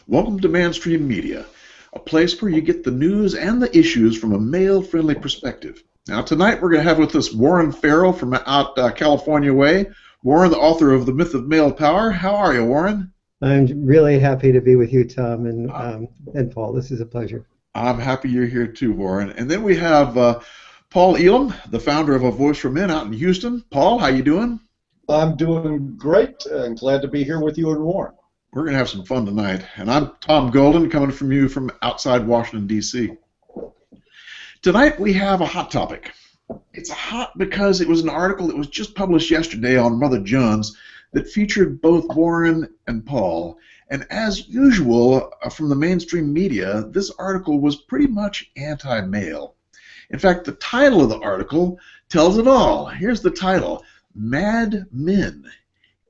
Welcome to Mainstream Media, a place where you get the news and the issues from a male-friendly perspective. Now, tonight we're going to have with us Warren Farrell from out California way. Warren, the author of The Myth of Male Power. How are you, Warren? I'm really happy to be with you, Tom, and Paul. This is a pleasure. I'm happy you're here too, Warren. And then we have Paul Elam, the founder of A Voice for Men out in Houston. Paul, how you doing? I'm doing great and glad to be here with you and Warren. We're going to have some fun tonight. And I'm Tom Golden, coming from you from outside Washington, D.C. Tonight we have a hot topic. It's hot because it was an article that was just published yesterday on Mother Jones that featured both Warren and Paul. And as usual, from the mainstream media, this article was pretty much anti-male. In fact, the title of the article tells it all. Here's the title: Mad Men,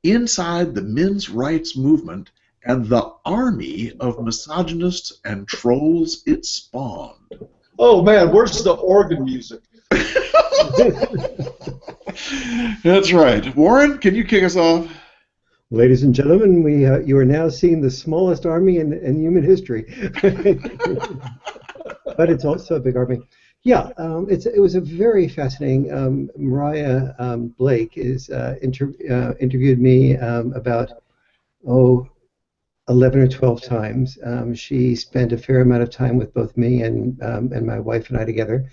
Inside the Men's Rights Movement and the Army of Misogynists and Trolls It Spawned. Oh man, where's the organ music? That's right. Warren, can you kick us off? Ladies and gentlemen, you are now seeing the smallest army in human history. But it's also a big army. Yeah, it was a very fascinating. Mariah Blake interviewed me about 11 or 12 times. She spent a fair amount of time with both me and my wife and I together,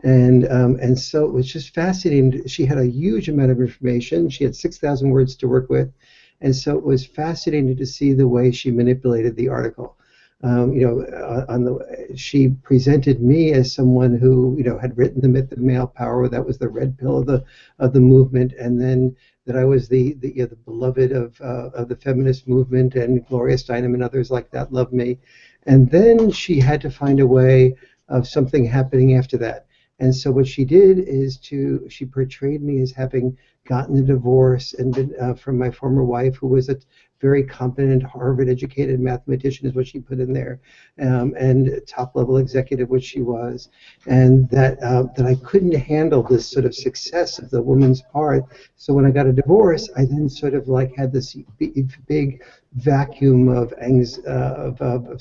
and so it was just fascinating. She had a huge amount of information. She had 6,000 words to work with, and so it was fascinating to see the way she manipulated the article. She presented me as someone who had written The Myth of Male Power. That was the red pill of the movement, and then that I was the beloved of the feminist movement, and Gloria Steinem and others like that loved me. And then she had to find a way of something happening after that. And so what she did is she portrayed me as having gotten a divorce and been from my former wife, who was a very competent Harvard-educated mathematician, is what she put in there, and top-level executive, which she was, and that I couldn't handle this sort of success of the woman's part. So when I got a divorce, I then sort of like had this big vacuum of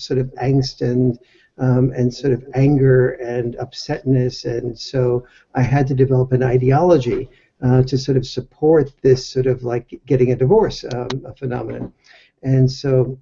sort of angst and sort of anger and upsetness, and so I had to develop an ideology to sort of support this sort of like getting a divorce phenomenon. And so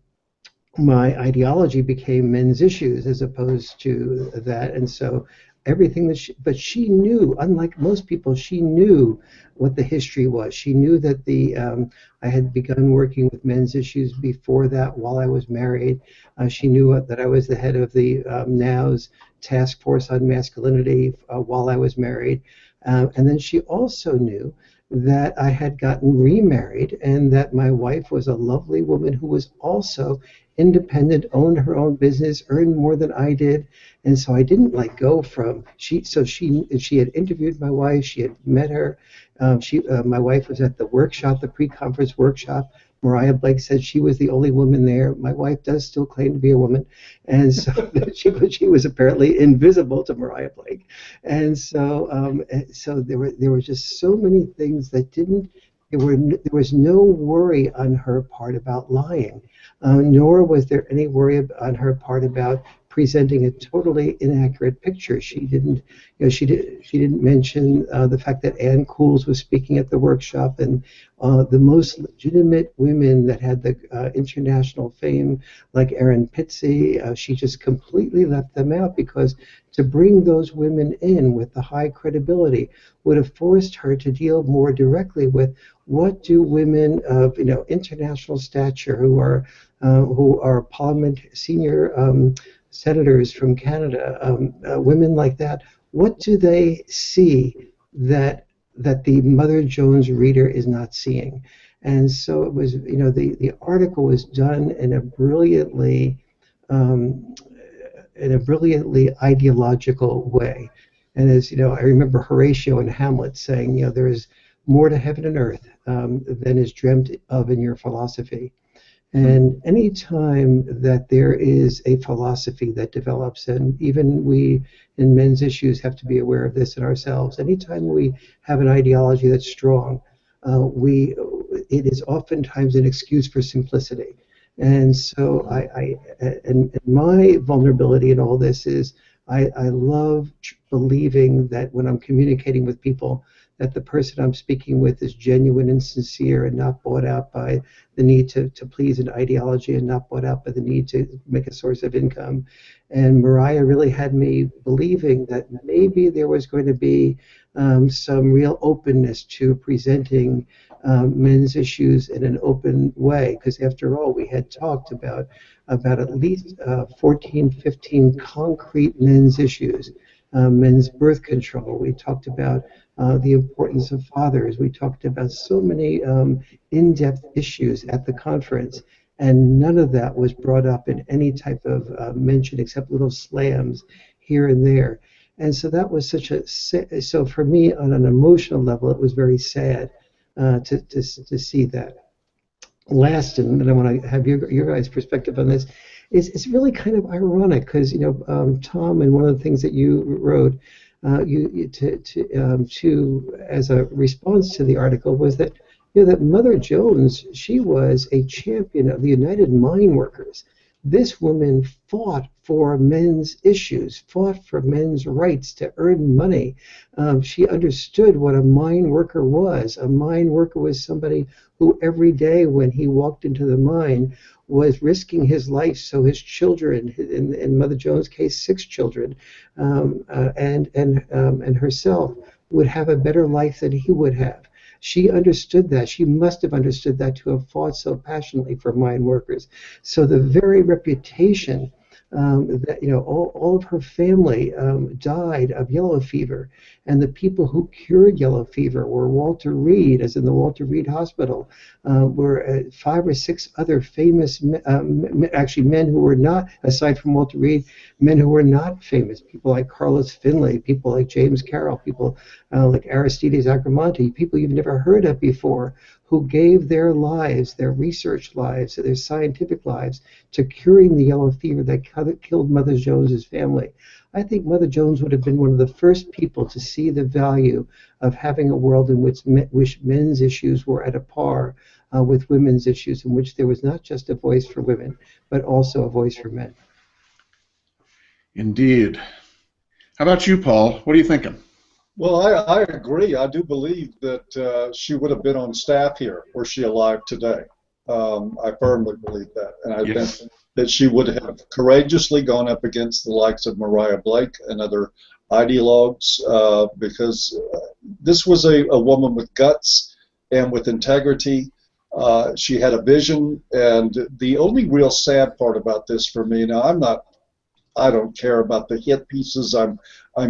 my ideology became men's issues as opposed to that. And so everything that but she knew, unlike most people, she knew what the history was. She knew that I had begun working with men's issues before that while I was married. She knew that I was the head of the NOW's Task Force on Masculinity while I was married. And then she also knew that I had gotten remarried and that my wife was a lovely woman who was also independent, owned her own business, earned more than I did. And so I didn't go from she had interviewed my wife, she had met her. My wife was at the workshop, the pre-conference workshop. Mariah Blake said she was the only woman there. My wife does still claim to be a woman, and so she was apparently invisible to Mariah Blake. And so there were just so many things that didn't. There was no worry on her part about lying, nor was there any worry on her part about presenting a totally inaccurate picture. She didn't mention the fact that Ann Cools was speaking at the workshop, and the most legitimate women that had the international fame, like Erin Pitsey, she just completely left them out, because to bring those women in with the high credibility would have forced her to deal more directly with what do women of international stature who are parliament senior senators from Canada, women like that, what do they see that the Mother Jones reader is not seeing? And so it was, the article was done in a brilliantly ideological way. And as I remember Horatio in Hamlet saying, there is more to heaven and earth than is dreamt of in your philosophy. And any time that there is a philosophy that develops, and even we in men's issues have to be aware of this in ourselves, anytime we have an ideology that's strong, it is oftentimes an excuse for simplicity. And so and my vulnerability in all this is I love believing that when I'm communicating with people, that the person I'm speaking with is genuine and sincere and not bought out by the need to please an ideology and not bought out by the need to make a source of income. And Mariah really had me believing that maybe there was going to be some real openness to presenting men's issues in an open way, because after all, we had talked about at least 14, 15 concrete men's issues. Men's birth control. We talked about the importance of fathers. We talked about so many in-depth issues at the conference, and none of that was brought up in any type of mention except little slams here and there. And so that was so for me on an emotional level, it was very sad to see that. Last, and then I want to have your guys' perspective on this. It's really kind of ironic because Tom, and one of the things that you wrote, as a response to the article was that that Mother Jones, she was a champion of the United Mine Workers. This woman fought for men's issues, fought for men's rights to earn money. She understood what a mine worker was. A mine worker was somebody who every day when he walked into the mine was risking his life so his children, in Mother Jones' case, 6 children, and herself would have a better life than he would have. She understood that. She must have understood that to have fought so passionately for mine workers. So the very reputation that all of her family died of yellow fever, and the people who cured yellow fever were Walter Reed, as in the Walter Reed Hospital, were 5 or 6 other famous men who were not, aside from Walter Reed, men who were not famous, people like Carlos Finlay, people like James Carroll, people like Aristides Agramonte, people you've never heard of before, who gave their lives, their research lives, their scientific lives, to curing the yellow fever that killed Mother Jones's family. I think Mother Jones would have been one of the first people to see the value of having a world in which men's issues were at a par with women's issues, in which there was not just a voice for women, but also a voice for men. Indeed. How about you, Paul? What are you thinking? Well, I agree. I do believe that she would have been on staff here were she alive today. I firmly believe that. And I think that she would have courageously gone up against the likes of Mariah Blake and other ideologues because this was a woman with guts and with integrity. She had a vision. And the only real sad part about this for me, now I don't care about the hit pieces. I'm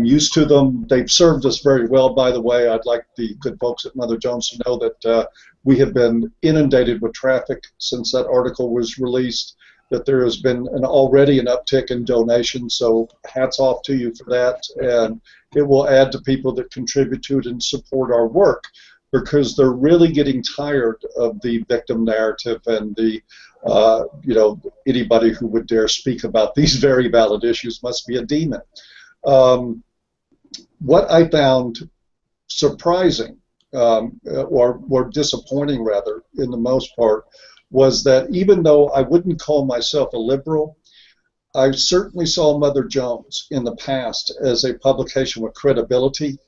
used to them. They've served us very well, by the way. I'd like the good folks at Mother Jones to know that we have been inundated with traffic since that article was released, that there has been already an uptick in donations, so hats off to you for that. And it will add to people that contribute to it and support our work, because they're really getting tired of the victim narrative and the anybody who would dare speak about these very valid issues must be a demon. What I found surprising, or disappointing rather, in the most part, was that even though I wouldn't call myself a liberal, I certainly saw Mother Jones in the past as a publication with credibility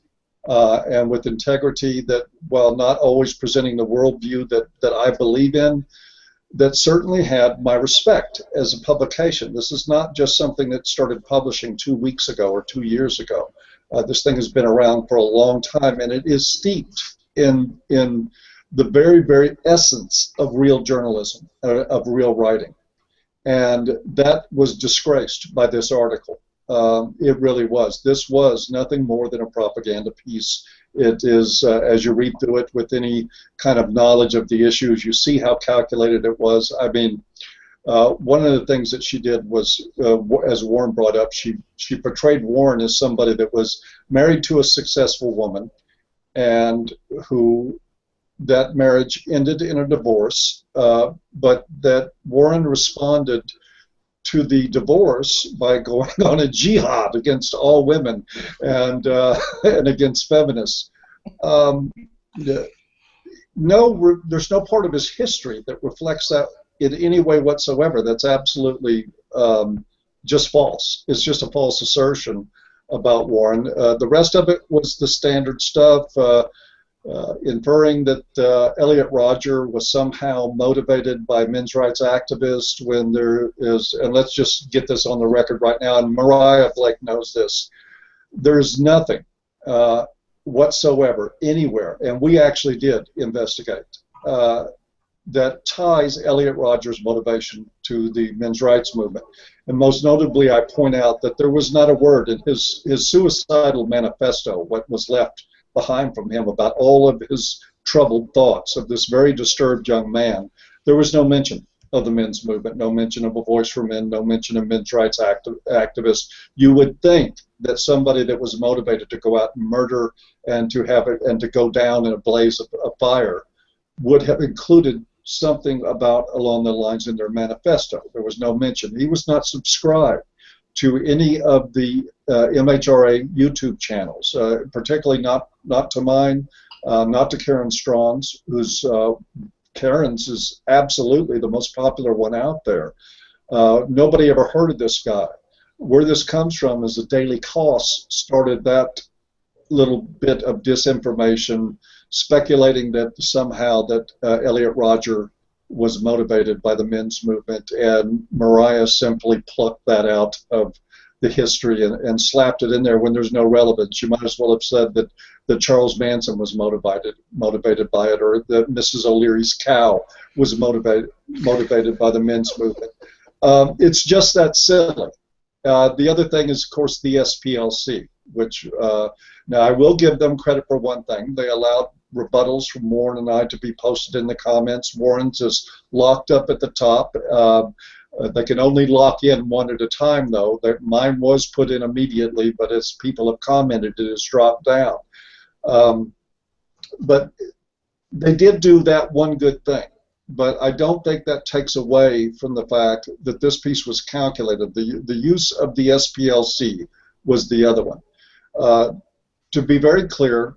and with integrity, that while not always presenting the worldview that I believe in, that certainly had my respect as a publication. This is not just something that started publishing 2 weeks ago or 2 years ago. This thing has been around for a long time, and it is steeped in the very, very essence of real journalism, of real writing. And that was disgraced by this article. It really was. This was nothing more than a propaganda piece. It is, as you read through it with any kind of knowledge of the issues, you see how calculated it was. I mean, one of the things that she did was, as Warren brought up, she portrayed Warren as somebody that was married to a successful woman, and who that marriage ended in a divorce, but that Warren responded to the divorce by going on a jihad against all women and against feminists. No, there's no part of his history that reflects in any way whatsoever. That's absolutely just false. It's just a false assertion about Warren. The rest of it was the standard stuff, inferring that Elliot Rodger was somehow motivated by men's rights activists when there is, and let's just get this on the record right now, and Mariah Blake knows this, there's nothing whatsoever anywhere, and we actually did investigate, that ties Elliot Rodger's motivation to the men's rights movement. And most notably, I point out that there was not a word in his suicidal manifesto, what was left behind from him, about all of his troubled thoughts of this very disturbed young man. There was no mention of the men's movement, no mention of a voice for men, no mention of men's rights activists. You would think that somebody that was motivated to go out and murder and to have it and to go down in a blaze of fire would have included something about along the lines in their manifesto. There was no mention. He was not subscribed to any of the MHRA YouTube channels, particularly not to mine, not to Karen Strong's, whose Karen's is absolutely the most popular one out there. Nobody ever heard of this guy. Where this comes from is the Daily Cost started that little bit of disinformation, speculating that somehow that Elliot Rodger was motivated by the men's movement, and Mariah simply plucked that out of the history and slapped it in there when there's no relevance. You might as well have said that Charles Manson was motivated by it, or that Mrs. O'Leary's cow was motivated by the men's movement. It's just that silly. The other thing is, of course, the SPLC, which now I will give them credit for one thing. They allowed rebuttals from Warren and I to be posted in the comments. Warren's is locked up at the top. They can only lock in one at a time, though. Mine was put in immediately, but as people have commented, it has dropped down. But they did do that one good thing. But I don't think that takes away from the fact that this piece was calculated. The use of the SPLC was the other one. To be very clear,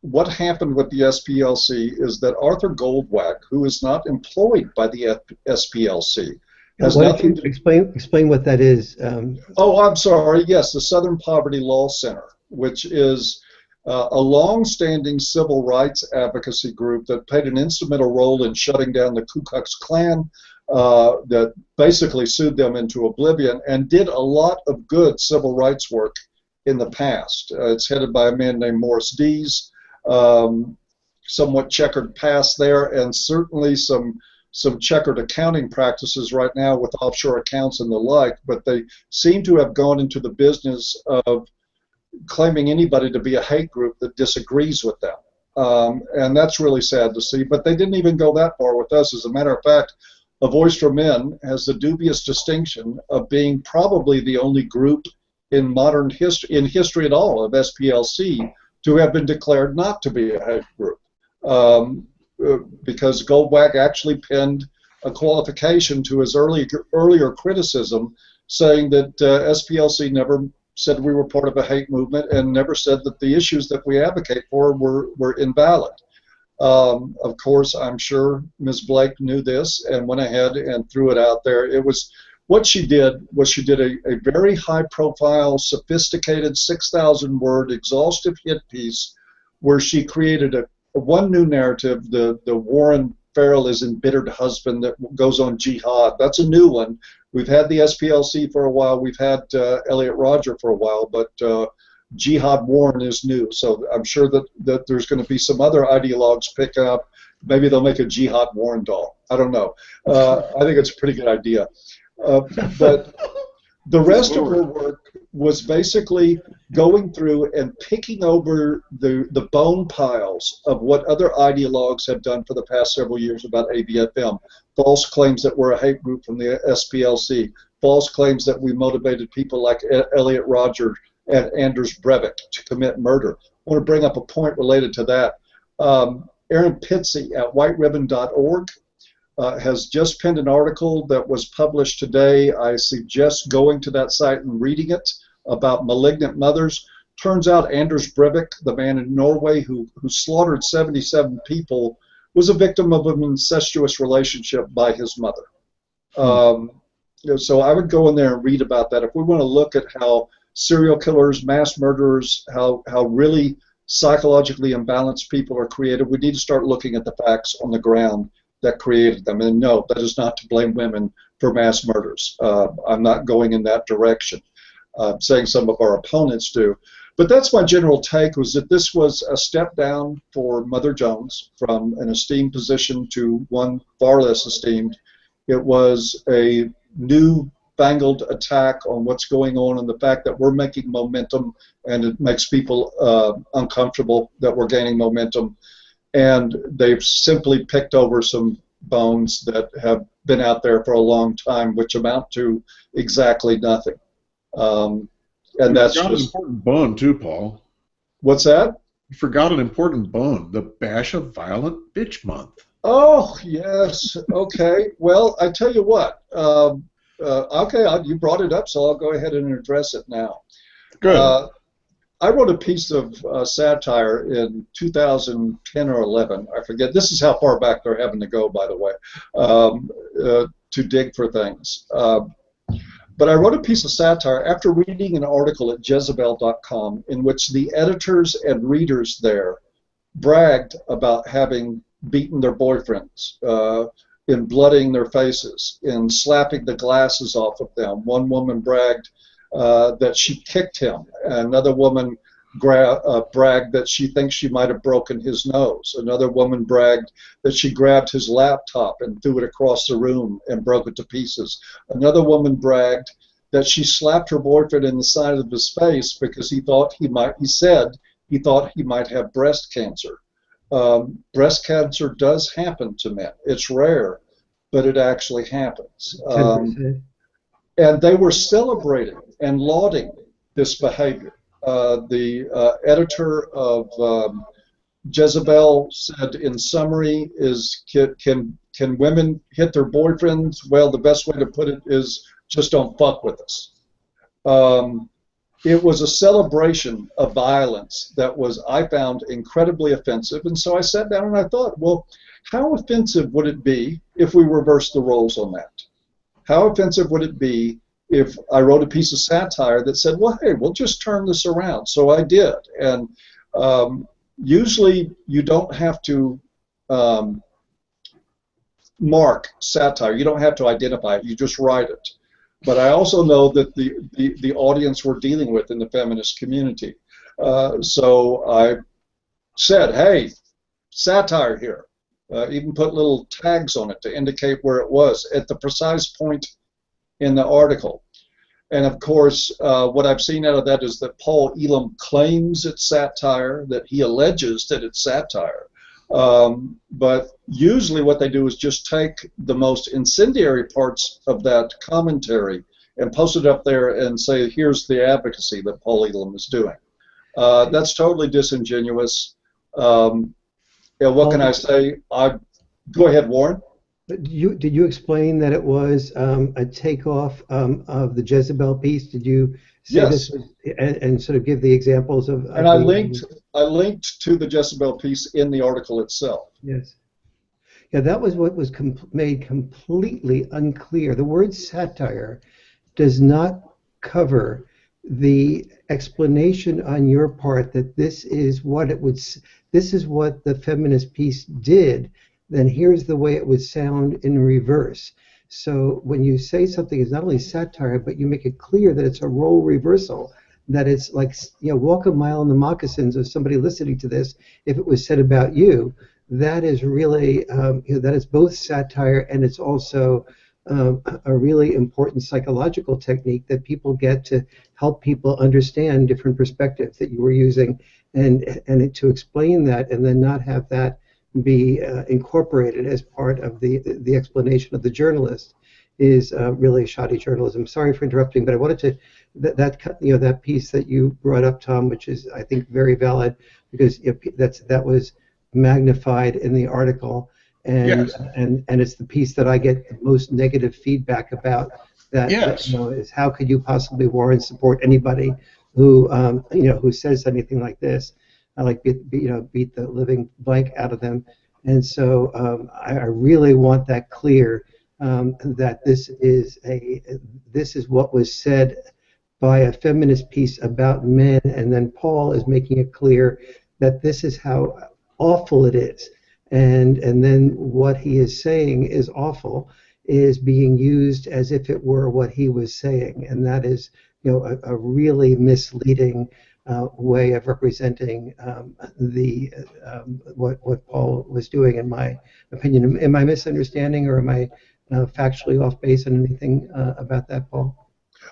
what happened with the SPLC is that Arthur Goldwag, who is not employed by the SPLC, has Why nothing don't you explain what that is? Oh, I'm sorry. Yes, the Southern Poverty Law Center, which is a long-standing civil rights advocacy group that played an instrumental role in shutting down the Ku Klux Klan, that basically sued them into oblivion, and did a lot of good civil rights work in the past. It's headed by a man named Morris Dees. Somewhat checkered past there, and certainly some checkered accounting practices right now with offshore accounts and the like, but they seem to have gone into the business of claiming anybody to be a hate group that disagrees with them. And that's really sad to see, but they didn't even go that far with us. As a matter of fact, A Voice for Men has the dubious distinction of being probably the only group in modern history, in history at all, of SPLC to have been declared not to be a hate group. Because Goldwag actually pinned a qualification to his earlier criticism, saying that SPLC never said we were part of a hate movement and never said that the issues that we advocate for were invalid. Of course, I'm sure Ms. Blake knew this and went ahead and threw it out there. It was what she did was she did a very high-profile, sophisticated 6,000-word exhaustive hit piece where she created one new narrative, the Warren Farrell is embittered husband that goes on jihad. That's a new one. We've had the SPLC for a while. We've had Elliot Rodger for a while, but Jihad Warren is new. So I'm sure that there's going to be some other ideologues pick up. Maybe they'll make a Jihad Warren doll. I don't know. I think it's a pretty good idea. But the rest of her work was basically going through and picking over the bone piles of what other ideologues have done for the past several years about ABFM. False claims that we're a hate group from the SPLC. False claims that we motivated people like Elliot Rodger and Anders Breivik to commit murder. I want to bring up a point related to that. Aaron Pitsey at whiteribbon.org has just penned an article that was published today. I suggest going to that site and reading it, about malignant mothers. Turns out Anders Breivik, the man in Norway who slaughtered 77 people was a victim of an incestuous relationship by his mother. So I would go in there and read about that. If we want to look at how serial killers, mass murderers, how really psychologically imbalanced people are created, we need to start looking at the facts on the ground that created them. And no, that is not to blame women for mass murders. I'm not going in that direction. I'm saying some of our opponents do. But that's my general take, was that this was a step down for Mother Jones from an esteemed position to one far less esteemed. It was a new-fangled attack on what's going on and the fact that we're making momentum, and it makes people uncomfortable that we're gaining momentum. And they've simply picked over some bones that have been out there for a long time, which amount to exactly nothing. And that's just an important bone too, Paul. What's that? You forgot an important bone, the Bash a Violent Bitch Month. Oh, yes. Okay. Well, I tell you what. Okay, you brought it up, so I'll go ahead and address it now. Good. I wrote a piece of satire in 2010 or 11. I forget. This is how far back they're having to go, by the way, to dig for things. But I wrote a piece of satire after reading an article at Jezebel.com in which the editors and readers there bragged about having beaten their boyfriends, in blooding their faces, in slapping the glasses off of them. One woman bragged that she kicked him. Another woman bragged that she thinks she might have broken his nose. Another woman bragged that she grabbed his laptop and threw it across the room and broke it to pieces. Another woman bragged that she slapped her boyfriend in the side of his face because he thought he might have breast cancer. Breast cancer does happen to men. It's rare, but it actually happens. And they were celebrating and lauding this behavior. The editor of Jezebel said, in summary, is can women hit their boyfriends? Well, the best way to put it is just don't fuck with us. It was a celebration of violence that was, I found, incredibly offensive. And so I sat down and I thought, well, how offensive would it be if we reversed the roles on that? How offensive would it be if I wrote a piece of satire that said, well, hey, we'll just turn this around? So I did. And usually you don't have to mark satire. You don't have to identify it. You just write it. But I also know that the audience we're dealing with in the feminist community. So I said, hey, satire here. Even put little tags on it to indicate where it was at the precise point in the article. And of course, what I've seen out of that is that Paul Elam claims it's satire, that he alleges that it's satire. But usually what they do is just take the most incendiary parts of that commentary and post it up there and say, here's the advocacy that Paul Elam is doing. That's totally disingenuous. And what can I say? Go ahead, Warren. Did you explain that it was a takeoff of the Jezebel piece? Did you say Yes. this was, and sort of give the examples of? And I linked to the Jezebel piece in the article itself. Yes. Yeah, that was what was made completely unclear. The word satire does not cover the explanation on your part that this is what the feminist piece did. Then here's the way it would sound in reverse. So when you say something is not only satire, but you make it clear that it's a role reversal, that it's like, walk a mile in the moccasins of somebody listening to this. If it was said about you, that is really, that is both satire and it's also a really important psychological technique that people get to help people understand different perspectives that you were using, and to explain that and then not have that be incorporated as part of the explanation of the journalist is really shoddy journalism. Sorry for interrupting, but I wanted to that piece that you brought up, Tom, which is I think very valid because that was magnified in the article, and Yes. and it's the piece that I get the most negative feedback about. Yes. Is how could you possibly, Warren, support anybody who who says anything like this? I like beat the living blank out of them, And so I really want that clear, that this is what was said by a feminist piece about men, and then Paul is making it clear that this is how awful it is, and then what he is saying is awful is being used as if it were what he was saying, and that is, a really misleading way of representing what Paul was doing, in my opinion. Am I misunderstanding, or am I factually off base on anything about that, Paul?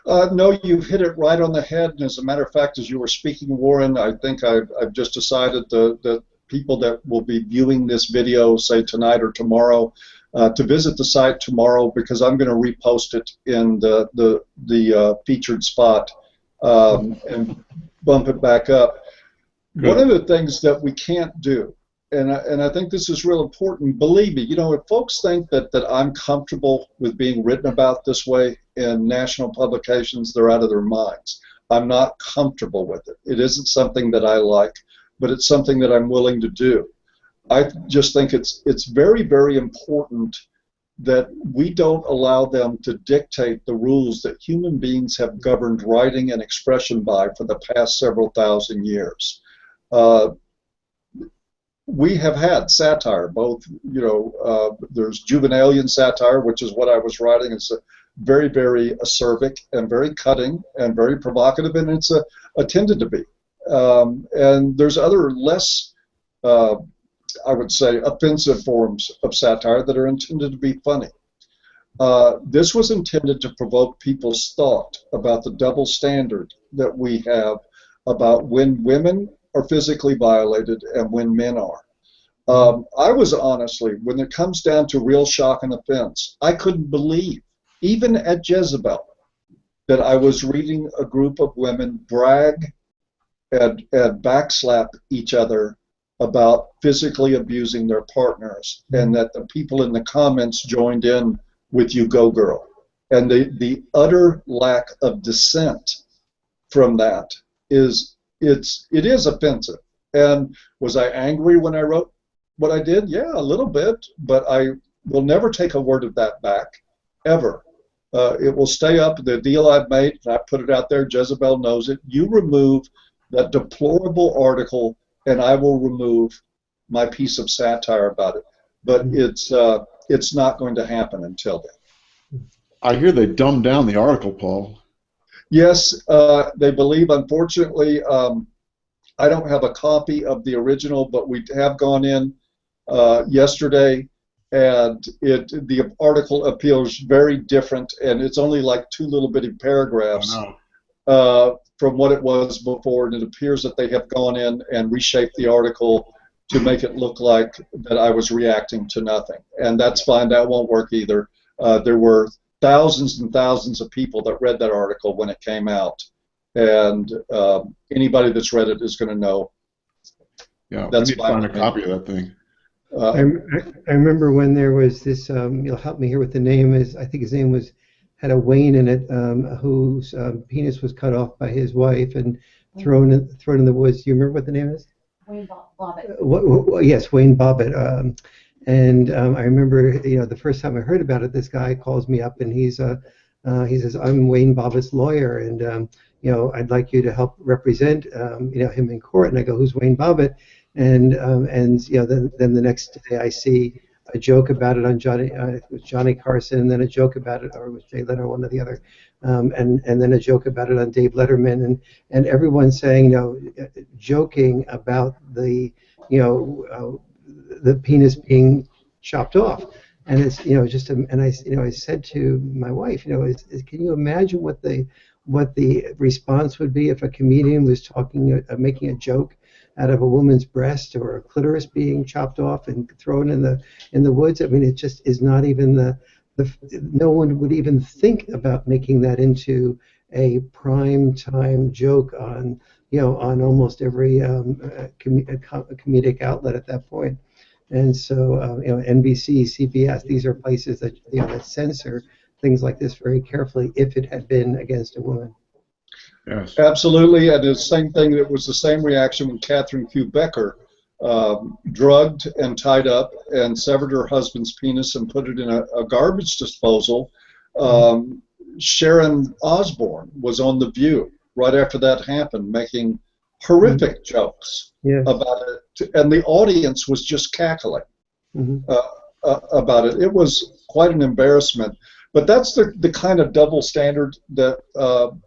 No, you've hit it right on the head. And as a matter of fact, as you were speaking, Warren, I think I've just decided that people that will be viewing this video, say tonight or tomorrow, to visit the site tomorrow, because I'm going to repost it in the featured spot and bump it back up. Good. One of the things that we can't do, and I think this is real important, believe me, if folks think that I'm comfortable with being written about this way in national publications, they're out of their minds. I'm not comfortable with it. It isn't something that I like, but it's something that I'm willing to do. I just think it's very, very important that we don't allow them to dictate the rules that human beings have governed writing and expression by for the past several thousand years. We have had satire, both, there's Juvenalian satire, which is what I was writing. It's very, very acerbic and very cutting and very provocative, and it's intended to be. And there's other less, I would say, offensive forms of satire that are intended to be funny. This was intended to provoke people's thought about the double standard that we have about when women are physically violated and when men are. I was honestly, when it comes down to real shock and offense, I couldn't believe, even at Jezebel, that I was reading a group of women brag and backslap each other about physically abusing their partners, and that the people in the comments joined in with "You go, girl." And the utter lack of dissent from that it is offensive. And was I angry when I wrote what I did? Yeah, a little bit, but I will never take a word of that back, ever. It will stay up. The deal I've made, I put it out there, Jezebel knows it. You remove that deplorable article, and I will remove my piece of satire about it. But it's not going to happen until then. I hear they dumbed down the article, Paul. Yes, they believe, unfortunately, I don't have a copy of the original, but we have gone in yesterday, and the article appears very different, and it's only like 2 little bitty paragraphs from what it was before, and it appears that they have gone in and reshaped the article to make it look like that I was reacting to nothing. And that's fine, that won't work either. There were thousands and thousands of people that read that article when it came out, and anybody that's read it is going to know. Yeah, that's we need to find a copy of that thing. I remember when there was this, you'll help me here with the name, I think his name had a Wayne in it, whose penis was cut off by his wife and thrown in the woods. Do you remember what the name is? Wayne Bobbitt. Yes, Wayne Bobbitt. And I remember, the first time I heard about it, this guy calls me up and he says, "I'm Wayne Bobbitt's lawyer, and I'd like you to help represent him in court." And I go, "Who's Wayne Bobbitt?" And then the next day I see a joke about it on Johnny Carson, and then a joke about it, or it was Jay Leno, one or the other, and then a joke about it on Dave Letterman, and everyone's saying, joking about the penis being chopped off, and it's and I said to my wife, can you imagine what the response would be if a comedian was making a joke out of a woman's breast or a clitoris being chopped off and thrown in the woods? I mean, it just is not even no one would even think about making that into a prime time joke on almost every comedic outlet at that point. And so NBC, CBS, these are places that that censor things like this very carefully if it had been against a woman. Yes. Absolutely, and the same thing. It was the same reaction when Catherine Q. Becker drugged and tied up and severed her husband's penis and put it in a garbage disposal. Sharon Osbourne was on The View right after that happened, making horrific jokes about it, and the audience was just cackling about it. It was quite an embarrassment. But that's the kind of double standard that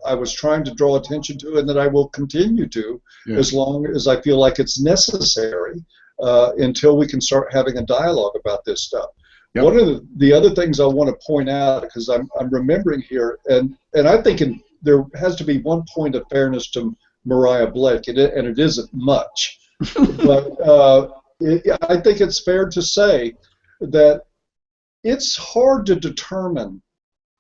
I was trying to draw attention to, and that I will continue to as long as I feel like it's necessary until we can start having a dialogue about this stuff. Yep. One of the other things I want to point out, because I'm remembering here, and I think there has to be one point of fairness to Mariah Blake, and it isn't much, but I think it's fair to say that it's hard to determine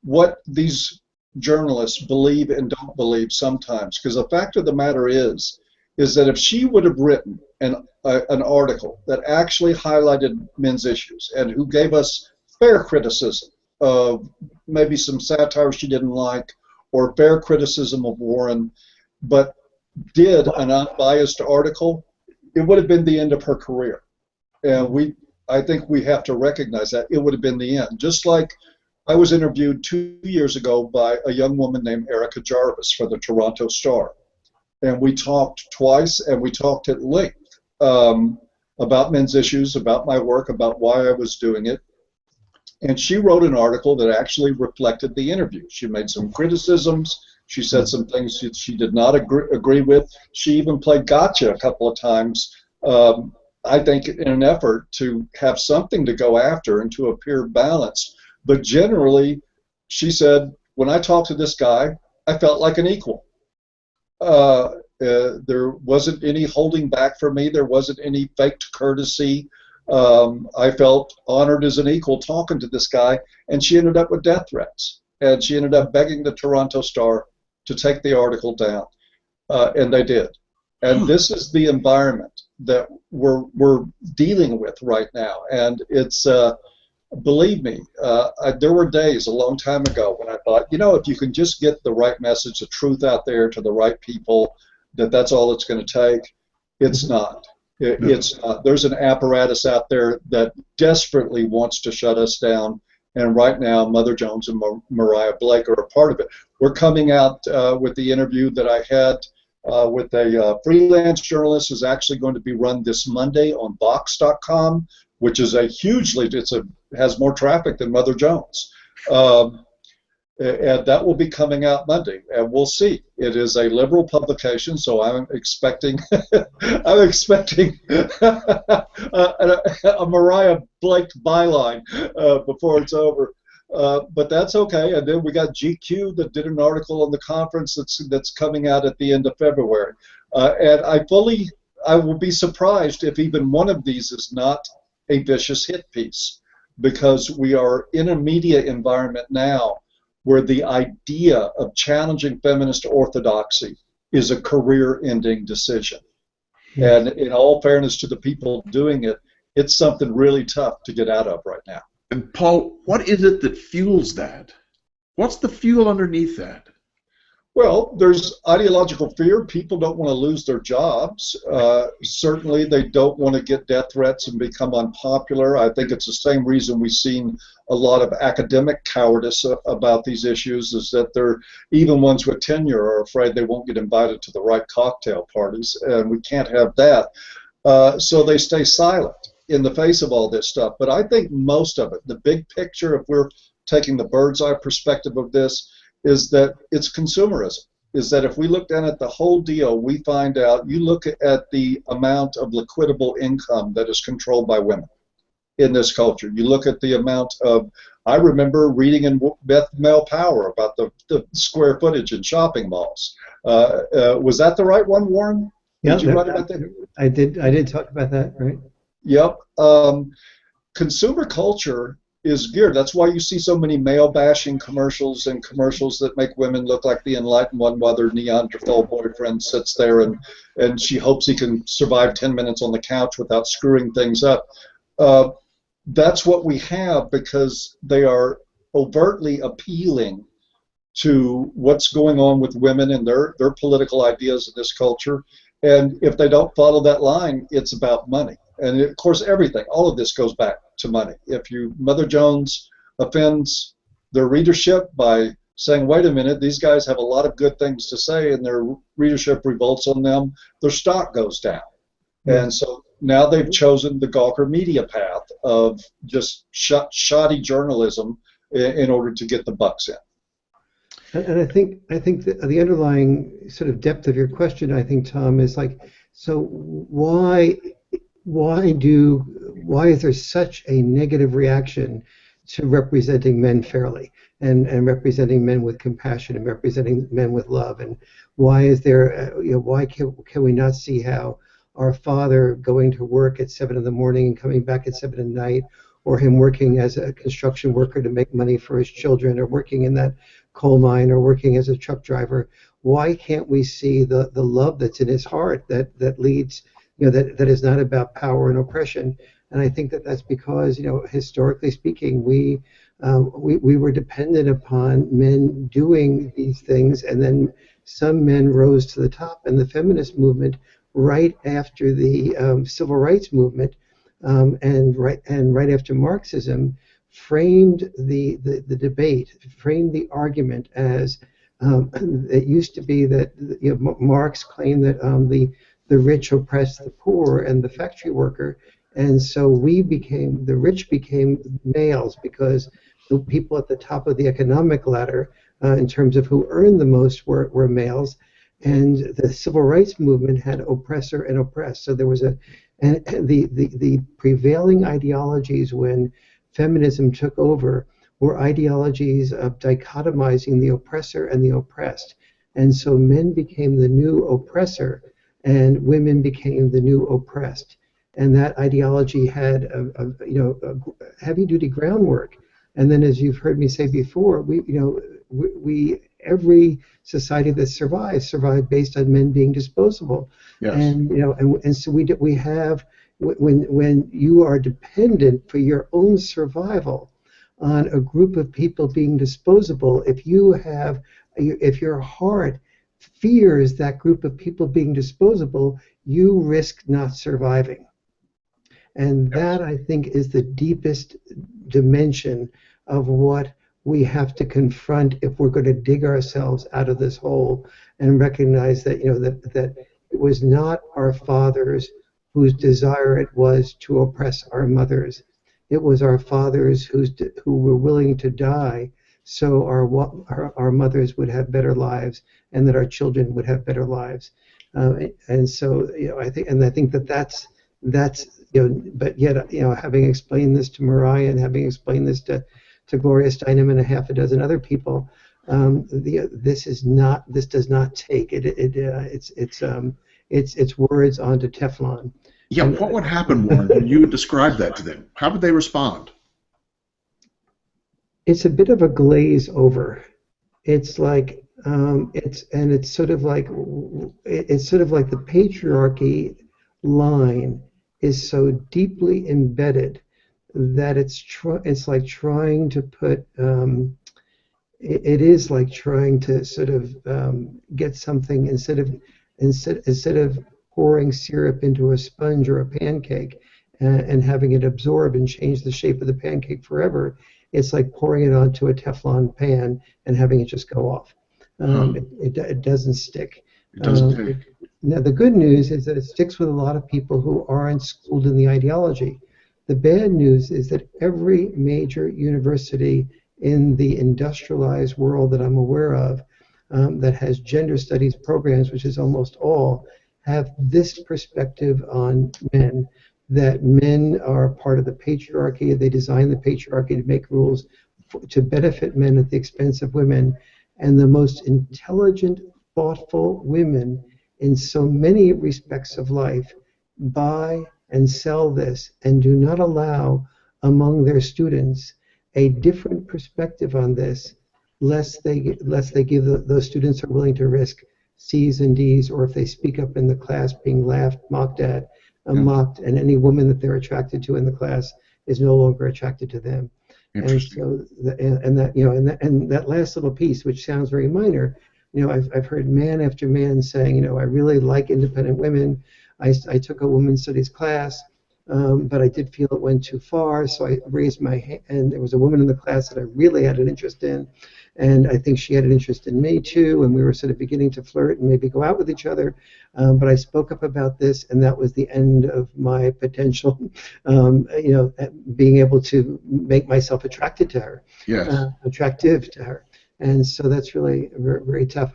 what these journalists believe and don't believe sometimes, because the fact of the matter is that if she would have written an article that actually highlighted men's issues and who gave us fair criticism of maybe some satire she didn't like or fair criticism of Warren, but did an unbiased article, it would have been the end of her career. And I think we have to recognize that it would have been the end. Just like I was interviewed 2 years ago by a young woman named Erica Jarvis for the Toronto Star. And we talked twice, and we talked at length about men's issues, about my work, about why I was doing it. And she wrote an article that actually reflected the interview. She made some criticisms. She said some things that she did not agree with. She even played gotcha a couple of times, I think, in an effort to have something to go after and to appear balanced. But generally, she said, when I talked to this guy, I felt like an equal. There wasn't any holding back for me. There wasn't any faked courtesy. I felt honored as an equal talking to this guy. And she ended up with death threats. And she ended up begging the Toronto Star to take the article down. And they did. And this is the environment that we're dealing with right now. And it's, believe me, there were days a long time ago when I thought, if you can just get the right message, the truth out there to the right people, that's all it's going to take. It's not. It's not. There's an apparatus out there that desperately wants to shut us down. And right now, Mother Jones and Mariah Blake are a part of it. We're coming out with the interview that I had with a freelance journalist is actually going to be run this Monday on Vox.com, which is has more traffic than Mother Jones. And that will be coming out Monday, and we'll see. It is a liberal publication, so I'm expecting a Mariah Blake byline before it's over. But that's okay. And then we got GQ that did an article on the conference that's coming out at the end of February. And I will be surprised if even one of these is not a vicious hit piece, because we are in a media environment now where the idea of challenging feminist orthodoxy is a career-ending decision. And in all fairness to the people doing it, it's something really tough to get out of right now. And Paul, what is it that fuels that? What's the fuel underneath that? Well, there's ideological fear. People don't want to lose their jobs. Certainly, they don't want to get death threats and become unpopular. I think it's the same reason we've seen a lot of academic cowardice about these issues, is that even ones with tenure are afraid they won't get invited to the right cocktail parties, and we can't have that. So they stay silent in the face of all this stuff. But I think most of it, the big picture, if we're taking the bird's eye perspective of this, is that it's consumerism. Is that if we look down at the whole deal, we find out, you look at the amount of liquidable income that is controlled by women in this culture. You look at the amount of, I remember reading in Beth Mel Power about the square footage in shopping malls. Was that the right one, Warren? Yeah, did you write about that? I did talk about that, right? Yep. Consumer culture is geared. That's why you see so many male-bashing commercials and commercials that make women look like the enlightened one while their Neanderthal boyfriend sits there and she hopes he can survive 10 minutes on the couch without screwing things up. That's what we have, because they are overtly appealing to what's going on with women and their political ideas in this culture. And if they don't follow that line, it's about money. And of course, everything, all of this goes back to money. If Mother Jones offends their readership by saying, wait a minute, these guys have a lot of good things to say and their readership revolts on them, their stock goes down. And so now they've chosen the Gawker media path of just shoddy journalism in order to get the bucks in. And I think the underlying sort of depth of your question, I think, Tom, is like, so why is there such a negative reaction to representing men fairly and representing men with compassion and representing men with love? And why is there why can we not see how our father going to work at 7 in the morning and coming back at 7 at night, or him working as a construction worker to make money for his children, or working in that coal mine, or working as a truck driver, why can't we see the love that's in his heart that leads, that is not about power and oppression? And I think that's because, historically speaking, we were dependent upon men doing these things, and then some men rose to the top. And the feminist movement, right after the civil rights movement, and right after Marxism, framed the debate, framed the argument as it used to be that Marx claimed that the rich oppressed the poor and the factory worker, and so the rich became males because the people at the top of the economic ladder, in terms of who earned the most, were males, and the civil rights movement had oppressor and oppressed. So there was the prevailing ideologies when feminism took over were ideologies of dichotomizing the oppressor and the oppressed. And so men became the new oppressor and women became the new oppressed. And that ideology had a heavy-duty groundwork. And then, as you've heard me say before, every society that survived based on men being disposable. Yes. And so we have, when you are dependent for your own survival on a group of people being disposable, if your heart fears that group of people being disposable, you risk not surviving. And that, I think, is the deepest dimension of what we have to confront if we're going to dig ourselves out of this hole and recognize that that it was not our fathers whose desire it was to oppress our mothers. It was our fathers who were willing to die so our mothers would have better lives and that our children would have better lives. And so I think that's but yet having explained this to Mariah and having explained this to Gloria Steinem and a half a dozen other people, this does not take it's words onto Teflon. Yeah, what would happen, Warren, when you would describe that to them? How would they respond? It's a bit of a glaze over. It's like it's sort of like the patriarchy line is so deeply embedded that it's like trying to put it is like trying to sort of get something instead of pouring syrup into a sponge or a pancake and having it absorb and change the shape of the pancake forever. It's like pouring it onto a Teflon pan and having it just go off. It doesn't stick. It doesn't take. Now, the good news is that it sticks with a lot of people who aren't schooled in the ideology. The bad news is that every major university in the industrialized world that I'm aware of that has gender studies programs, which is almost all, have this perspective on men, that men are part of the patriarchy. They design the patriarchy to make rules to benefit men at the expense of women. And the most intelligent, thoughtful women in so many respects of life buy and sell this and do not allow among their students a different perspective on this, lest they give those students are willing to risk C's and D's, or if they speak up in the class being laughed, mocked at, mocked, and any woman that they're attracted to in the class is no longer attracted to them. And so, that last little piece, which sounds very minor, I've heard man after man saying, I really like independent women. I took a women's studies class, but I did feel it went too far, so I raised my hand, and there was a woman in the class that I really had an interest in, and I think she had an interest in me too, and we were sort of beginning to flirt and maybe go out with each other, but I spoke up about this, and that was the end of my potential, being able to make myself attracted to her, Yes. attractive to her. And so that's really very, very tough.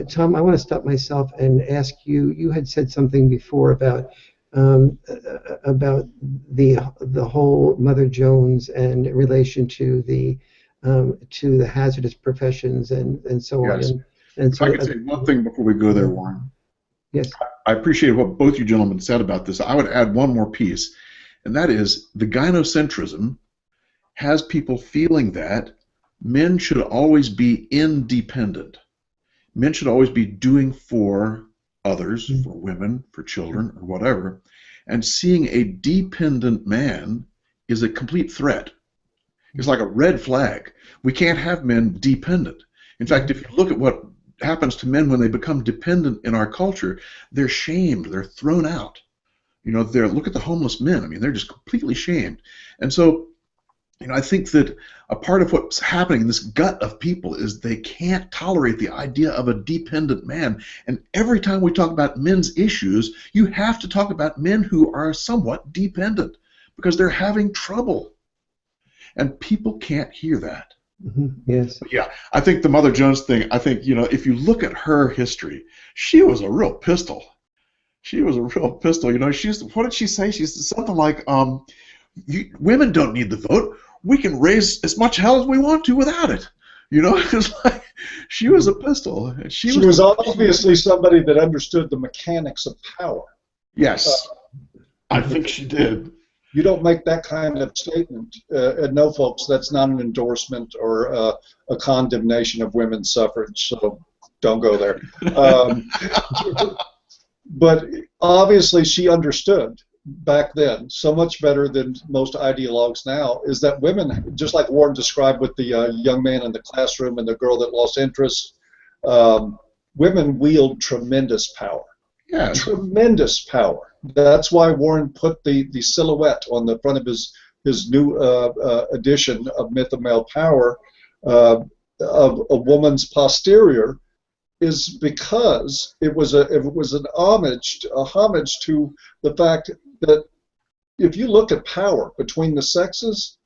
Tom, I want to stop myself and ask you. You had said something before about the whole Mother Jones and in relation to the hazardous professions and so on. Yes. And If I could say one thing before we go there, Warren. Yes. I appreciate what both you gentlemen said about this. I would add one more piece, and that is the gynocentrism has people feeling that men should always be independent. Men should always be doing for others, for women, for children, or whatever, and seeing a dependent man is a complete threat. It's like a red flag. We can't have men dependent. In fact, if you look at what happens to men when they become dependent in our culture, they're shamed, they're thrown out. Look at the homeless men. I mean, they're just completely shamed. And so, I think that a part of what's happening in this gut of people is they can't tolerate the idea of a dependent man. And every time we talk about men's issues, you have to talk about men who are somewhat dependent because they're having trouble. And people can't hear that. Yes. But yeah, I think the Mother Jones thing, if you look at her history, she was a real pistol. She was a real pistol. What did she say? She said something like, women don't need the vote. We can raise as much hell as we want to without it. It's like she was a pistol. She was obviously somebody that understood the mechanics of power. Yes, I think she did. You don't make that kind of statement. And no, folks, that's not an endorsement or a condemnation of women's suffrage, so don't go there. But obviously she understood back then, so much better than most ideologues now, is that women, just like Warren described with the young man in the classroom and the girl that lost interest, women wield tremendous power. Yes. Tremendous power. That's why Warren put the silhouette on the front of his new edition of Myth of Male Power of a woman's posterior, is because it was an homage to the fact that if you look at power between the sexes,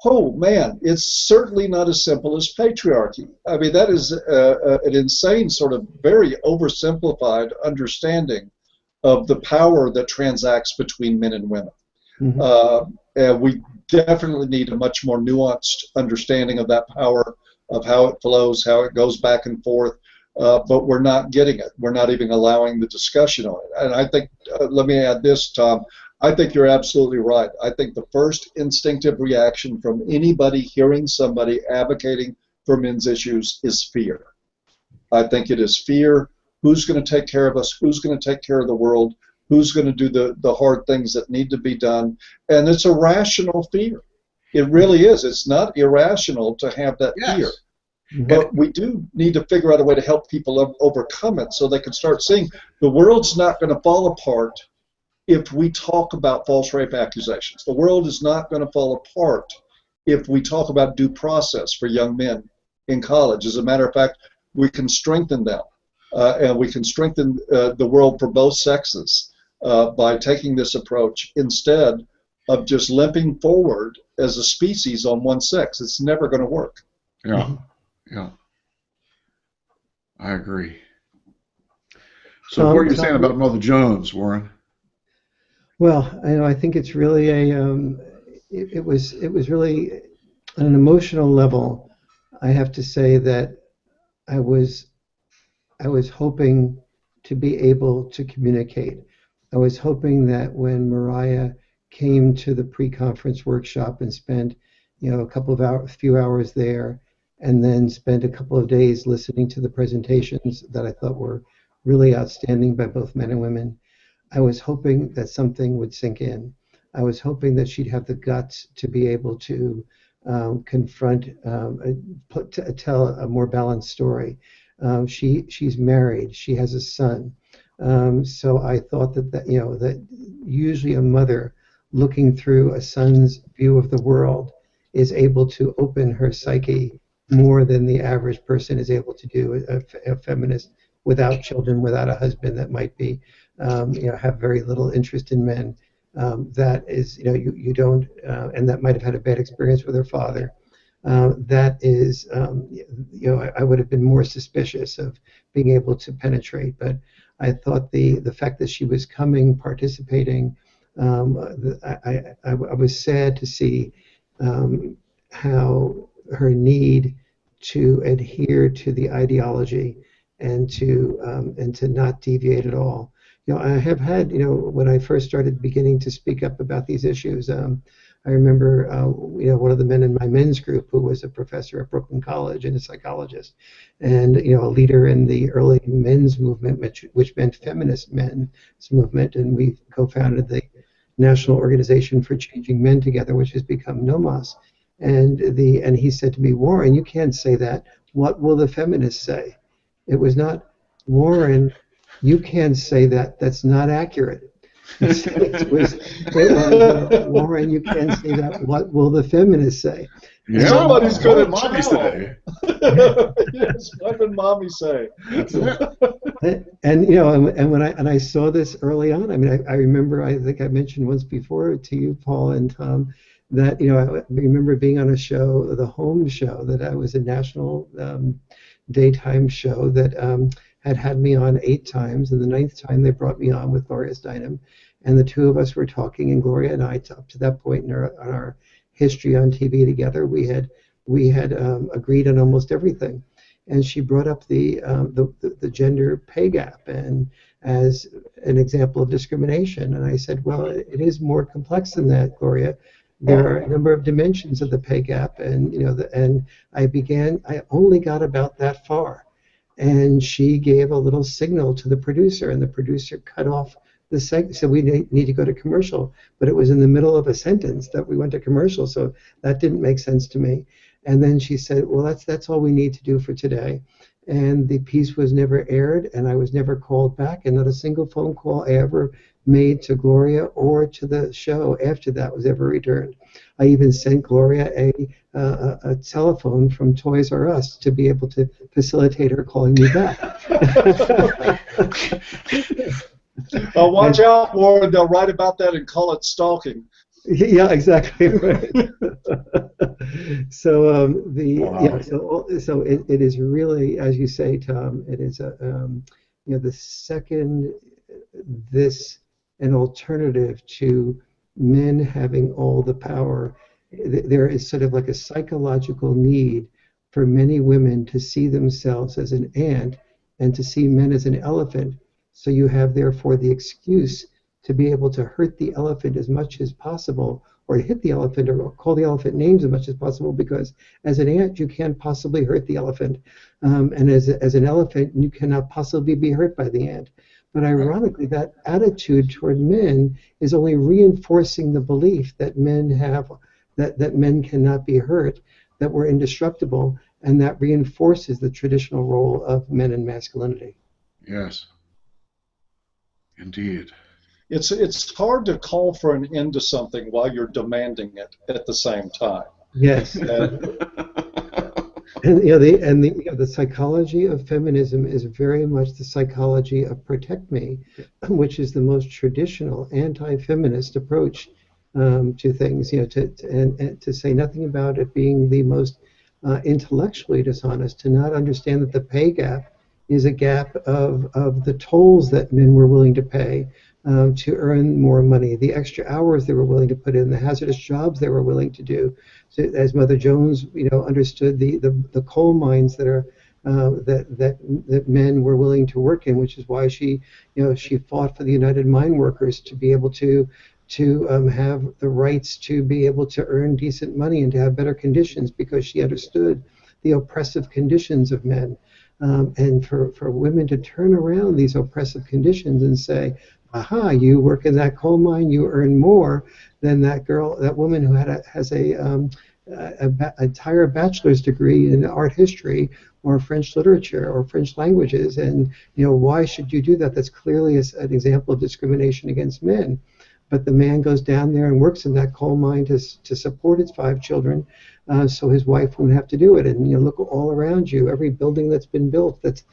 oh man, it's certainly not as simple as patriarchy. I mean, that is an insane sort of very oversimplified understanding of the power that transacts between men and women. Mm-hmm. And we definitely need a much more nuanced understanding of that power, of how it flows, how it goes back and forth. But we're not getting it. We're not even allowing the discussion on it. And I think, let me add this, Tom, I think you're absolutely right. I think the first instinctive reaction from anybody hearing somebody advocating for men's issues is fear. I think it is fear. Who's going to take care of us? Who's going to take care of the world? Who's going to do the hard things that need to be done? And it's a rational fear. It really is. It's not irrational to have that fear. But we do need to figure out a way to help people overcome it so they can start seeing the world's not going to fall apart if we talk about false rape accusations. The world is not going to fall apart if we talk about due process for young men in college. As a matter of fact, we can strengthen them, and we can strengthen the world for both sexes by taking this approach instead of just limping forward as a species on one sex. It's never going to work. Yeah. Yeah, I agree. So what are you saying about Mother Jones, Warren? Well, I think it's really it was really on an emotional level. I have to say that I was hoping to be able to communicate. I was hoping that when Mariah came to the pre-conference workshop and spent, a few hours there, and then spent a couple of days listening to the presentations that I thought were really outstanding by both men and women, I was hoping that something would sink in. I was hoping that she'd have the guts to be able to confront, tell a more balanced story. She's married. She has a son. So I thought that usually a mother looking through a son's view of the world is able to open her psyche more than the average person is able to do. A feminist without children, without a husband, that might be, have very little interest in men. That is, you don't, and that might have had a bad experience with her father. That is, I would have been more suspicious of being able to penetrate. But I thought the fact that she was coming, participating, I was sad to see how her need to adhere to the ideology and to not deviate at all. I have had, when I first started beginning to speak up about these issues, I remember, one of the men in my men's group who was a professor at Brooklyn College and a psychologist, and a leader in the early men's movement, which meant feminist men's movement, and we co-founded the National Organization for Changing Men Together, which has become NOMAS. And he said to me, Warren, you can't say that. What will the feminists say? It was not, Warren, you can't say that. That's not accurate. It was Warren, you can't say that. What will the feminists say? Yeah, somebody's going to mommy say. Yes, what did mommy say? And when I saw this early on, I mean, I remember, I think I mentioned once before to you, Paul and Tom, that I remember being on a show, the home show, that I was a national daytime show that had me on 8 times, and the 9th time they brought me on with Gloria Steinem, and the two of us were talking, and Gloria and I, up to that point in our history on TV together, we had agreed on almost everything, and she brought up the gender pay gap and as an example of discrimination, and I said, well, it is more complex than that, Gloria. There are a number of dimensions of the pay gap, and and I only got about that far. And she gave a little signal to the producer, and the producer cut off the segment. So we need to go to commercial, but it was in the middle of a sentence that we went to commercial, so that didn't make sense to me. And then she said, well, that's all we need to do for today. And the piece was never aired, and I was never called back, and not a single phone call I ever made to Gloria or to the show after that was ever returned. I even sent Gloria a telephone from Toys R Us to be able to facilitate her calling me back. Watch out, Warren. They'll write about that and call it stalking. Yeah, exactly right. So Wow. so it is really, as you say, Tom, it is the second an alternative to men having all the power. There is sort of like a psychological need for many women to see themselves as an ant and to see men as an elephant. So you have therefore the excuse to be able to hurt the elephant as much as possible, or to hit the elephant or call the elephant names as much as possible, because as an ant you can't possibly hurt the elephant, and as an elephant you cannot possibly be hurt by the ant. But ironically, that attitude toward men is only reinforcing the belief that men have, that men cannot be hurt, that we're indestructible, and that reinforces the traditional role of men in masculinity. Yes. Indeed. It's hard to call for an end to something while you're demanding it at the same time. Yes. And the psychology of feminism is very much the psychology of protect me, which is the most traditional anti-feminist approach to things. To say nothing about it being the most intellectually dishonest, to not understand that the pay gap is a gap of the tolls that men were willing to pay to earn more money, the extra hours they were willing to put in, the hazardous jobs they were willing to do. So, as Mother Jones, understood the coal mines that are that men were willing to work in, which is why she fought for the United Mine Workers to be able to have the rights to be able to earn decent money and to have better conditions, because she understood the oppressive conditions of men. And for women to turn around these oppressive conditions and say, aha, you work in that coal mine, you earn more than that woman who has a entire bachelor's degree in art history or French literature or French languages, and why should you do that? That's clearly an example of discrimination against men. But the man goes down there and works in that coal mine to support his 5 children, so his wife won't have to do it. And look all around you. Every building that's been built, that's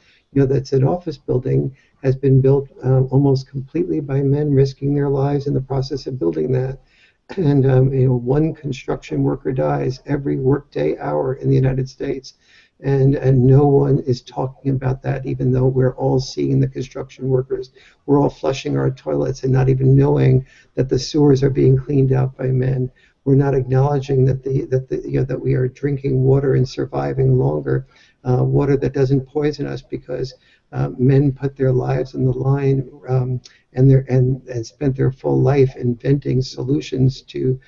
an office building, has been built almost completely by men risking their lives in the process of building that. And one construction worker dies every workday hour in the United States. And no one is talking about that, even though we're all seeing the construction workers. We're all flushing our toilets and not even knowing that the sewers are being cleaned out by men. We're not acknowledging that we are drinking water and surviving longer, water that doesn't poison us because men put their lives on the line and spent their full life inventing solutions to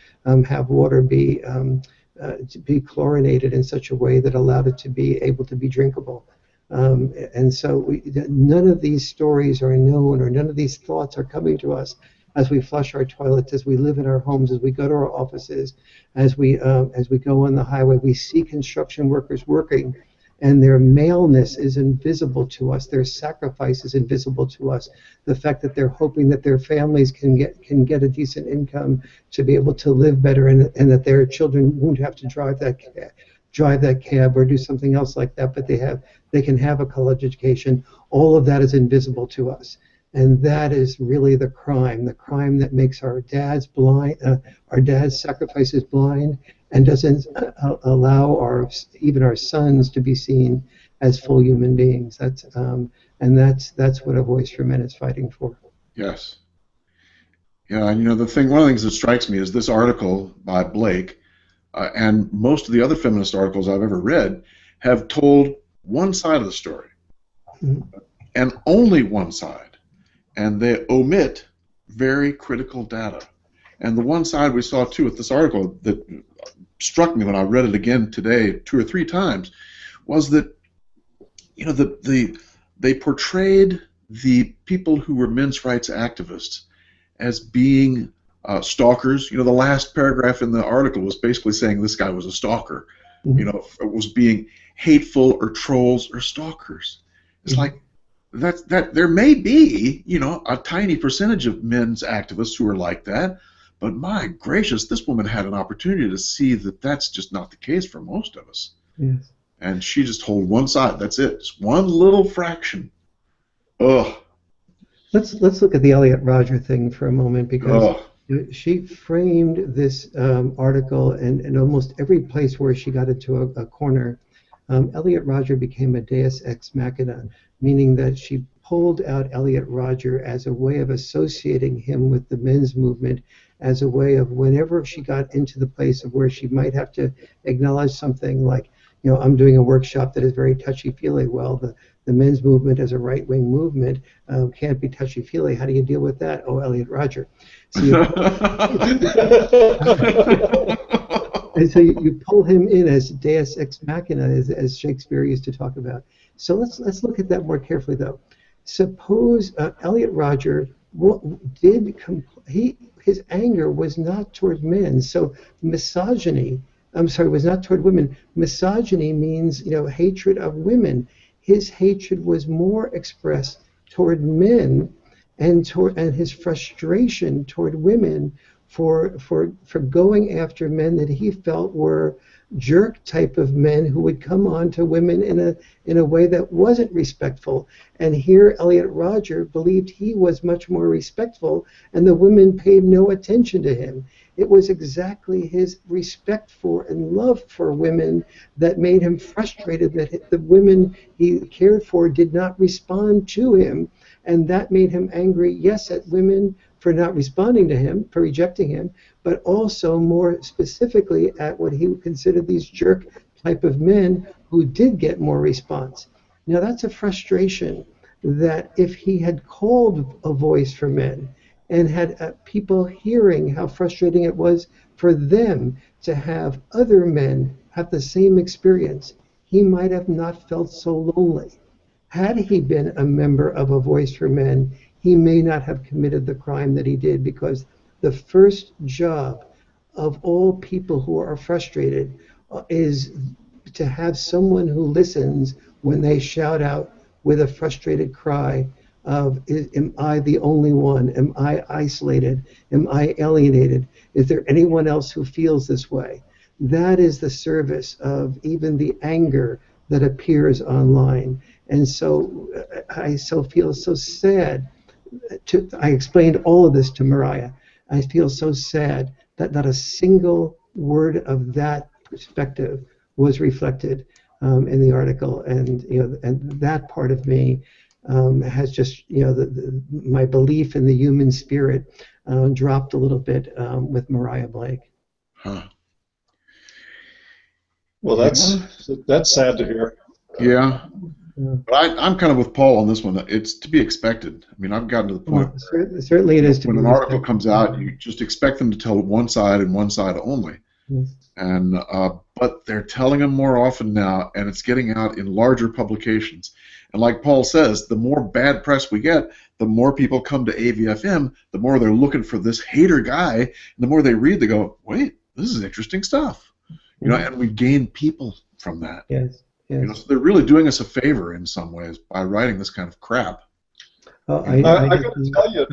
have water to be chlorinated in such a way that allowed it to be able to be drinkable. And so none of these stories are known, or none of these thoughts are coming to us as we flush our toilets, as we live in our homes, as we go to our offices, as we go on the highway. We see construction workers working, and their maleness is invisible to us. Their sacrifice is invisible to us. The fact that they're hoping that their families can get a decent income to be able to live better, and that their children won't have to drive that cab or do something else like that, but they can have a college education. All of that is invisible to us. And that is really the crime that makes our dads blind, our dads' sacrifices blind, and doesn't allow even our sons to be seen as full human beings. That's what A Voice for Men is fighting for. Yes. Yeah, and one of the things that strikes me is this article by Blake, and most of the other feminist articles I've ever read have told one side of the story, and only one side. And they omit very critical data. And the one side we saw too with this article that struck me when I read it again today 2 or 3 times was that they portrayed the people who were men's rights activists as being stalkers. The last paragraph in the article was basically saying this guy was a stalker. It was being hateful or trolls or stalkers. It's like that there may be, a tiny percentage of men's activists who are like that, but my gracious, this woman had an opportunity to see that that's just not the case for most of us. Yes. And she just told one side. That's it. Just one little fraction. Ugh. Let's look at the Elliot Rodger thing for a moment, because she framed this article, and in almost every place where she got into a corner, Elliot Rodger became a deus ex machina, meaning that she pulled out Elliot Rodger as a way of associating him with the men's movement, as a way of whenever she got into the place of where she might have to acknowledge something like, I'm doing a workshop that is very touchy-feely. Well, the men's movement as a right-wing movement can't be touchy-feely. How do you deal with that? Oh, Elliot Rodger. So and so you pull him in as deus ex machina, as Shakespeare used to talk about. So let's look at that more carefully, though. Suppose Elliot Rodger his anger was not toward men. So misogyny, was not toward women. Misogyny means hatred of women. His hatred was more expressed toward men, and his frustration toward women for going after men that he felt were jerk type of men who would come on to women in a way that wasn't respectful. And here Elliot Rodger believed he was much more respectful, and the women paid no attention to him. It was exactly his respect for and love for women that made him frustrated that the women he cared for did not respond to him, and that made him angry, yes, at women for not responding to him, for rejecting him, but also more specifically at what he considered these jerk type of men who did get more response. Now that's a frustration that if he had called A Voice for Men and had people hearing how frustrating it was for them to have other men have the same experience, he might have not felt so lonely. Had he been a member of A Voice for Men, he may not have committed the crime that he did, because the first job of all people who are frustrated is to have someone who listens when they shout out with a frustrated cry of, am I the only one? Am I isolated? Am I alienated? Is there anyone else who feels this way? That is the service of even the anger that appears online. And so I feel so sad. I explained all of this to Mariah. I feel so sad that not a single word of that perspective was reflected in the article, and and that part of me has just my belief in the human spirit dropped a little bit with Mariah Blake. Huh. Well, that's sad to hear. Yeah. But I'm kind of with Paul on this one. It's to be expected. I mean, I've gotten to the point where certainly it is. When an article comes out, you just expect them to tell one side and one side only. Yes. And but they're telling them more often now, and it's getting out in larger publications. And like Paul says, the more bad press we get, the more people come to AVFM, the more they're looking for this hater guy, and the more they read, they go, wait, this is interesting stuff. And we gain people from that. Yes. Yes. So they're really doing us a favor in some ways by writing this kind of crap. Oh, I got to tell you,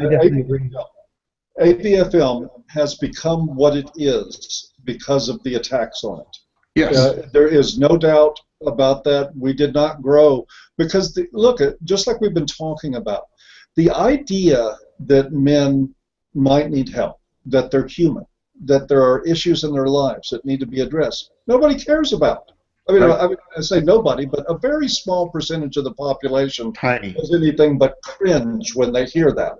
AVFM has become what it is because of the attacks on it. Yes. There is no doubt about that. We did not grow because, look, just like we've been talking about, the idea that men might need help, that they're human, that there are issues in their lives that need to be addressed, nobody cares about. I mean, right. I say nobody, but a very small percentage of the population does anything but cringe when they hear that,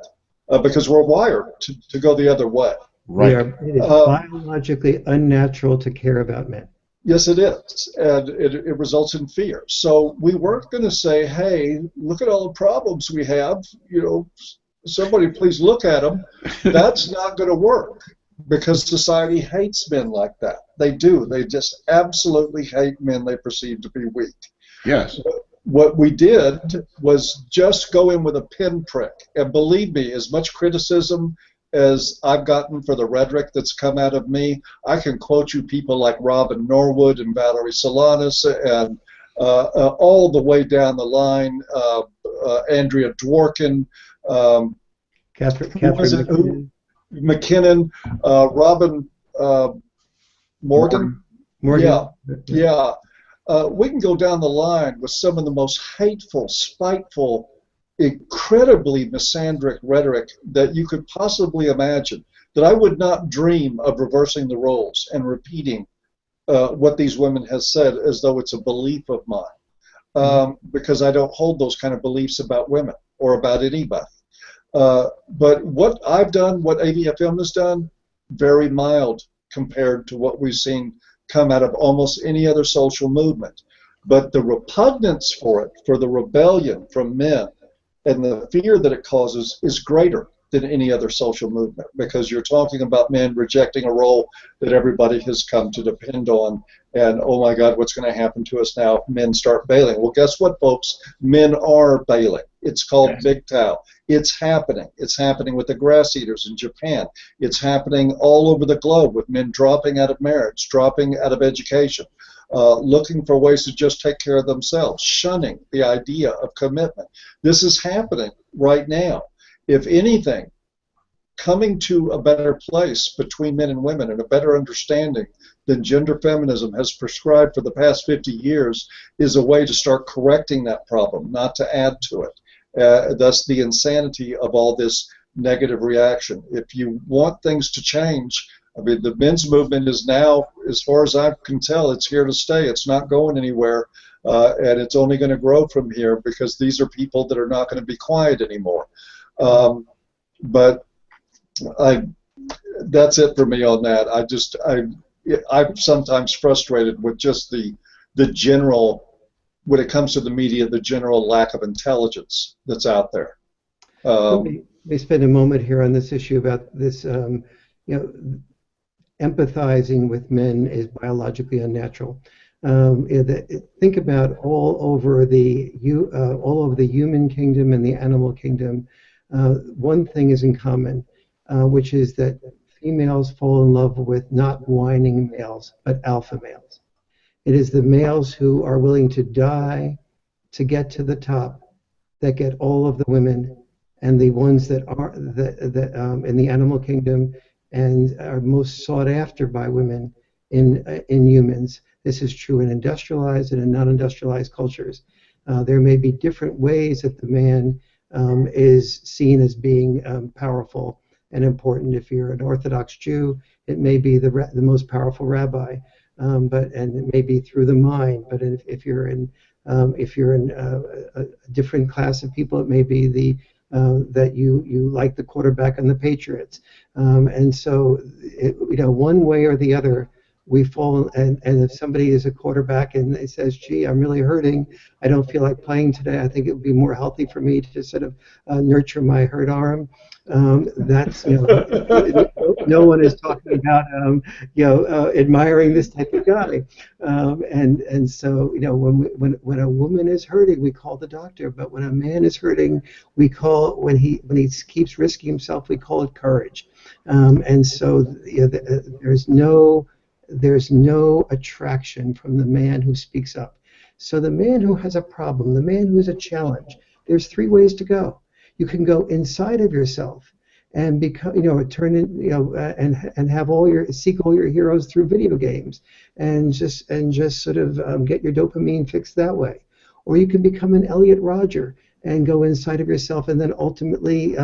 because we're wired to go the other way. Right. It is biologically unnatural to care about men. Yes, it is, and it results in fear. So we weren't going to say, hey, look at all the problems we have, somebody please look at them. That's not going to work. Because society hates men like that. They do. They just absolutely hate men they perceive to be weak. Yes. What we did was just go in with a pinprick. And believe me, as much criticism as I've gotten for the rhetoric that's come out of me, I can quote you people like Robin Norwood and Valerie Solanas and all the way down the line, Andrea Dworkin, Catherine McKinnon, Robin Morgan. Yeah. We can go down the line with some of the most hateful, spiteful, incredibly misandric rhetoric that you could possibly imagine, that I would not dream of reversing the roles and repeating what these women have said as though it's a belief of mine, because I don't hold those kind of beliefs about women or about anybody. But what I've done, what AVFM has done, very mild compared to what we've seen come out of almost any other social movement. But the repugnance for it, for the rebellion from men, and the fear that it causes is greater than any other social movement, because you're talking about men rejecting a role that everybody has come to depend on, and oh my God, what's going to happen to us now if men start bailing? Well, guess what, folks? Men are bailing. It's called MGTOW. It's happening. It's happening with the grass eaters in Japan. It's happening all over the globe with men dropping out of marriage, dropping out of education, looking for ways to just take care of themselves, shunning the idea of commitment. This is happening right now. If anything, coming to a better place between men and women and a better understanding than gender feminism has prescribed for the past 50 years is a way to start correcting that problem, not to add to it. Thus the insanity of all this negative reaction. If you want things to change, I mean, the men's movement is now, as far as I can tell, it's here to stay. It's not going anywhere, and it's only going to grow from here because these are people that are not going to be quiet anymore. But that's it for me on that. I'm sometimes frustrated with just the general, when it comes to the media, the general lack of intelligence that's out there. We spend a moment here on this issue about this, empathizing with men is biologically unnatural. Think about all over the human kingdom and the animal kingdom. One thing is in common, which is that females fall in love with not whining males, but alpha males. It is the males who are willing to die to get to the top that get all of the women, and the ones that are in the animal kingdom and are most sought after by women in humans. This is true in industrialized and in non-industrialized cultures. There may be different ways that the man is seen as being powerful and important. If you're an Orthodox Jew, it may be the most powerful rabbi, and it may be through the mind. But if you're in a different class of people, it may be that you like the quarterback and the Patriots. And so, one way or the other, we fall. And if somebody is a quarterback and they says, "Gee, I'm really hurting. I don't feel like playing today. I think it would be more healthy for me to sort of nurture my hurt arm." That's no one is talking about admiring this type of guy. And so when a woman is hurting, we call the doctor. But when a man is hurting, we call when he keeps risking himself, we call it courage. And so there's no attraction from the man who speaks up. So the man who has a problem, the man who has a challenge, there's three ways to go. You can go inside of yourself and become, turn in, and have seek all your heroes through video games, and just sort of get your dopamine fixed that way. Or you can become an Elliot Rodger and go inside of yourself and then ultimately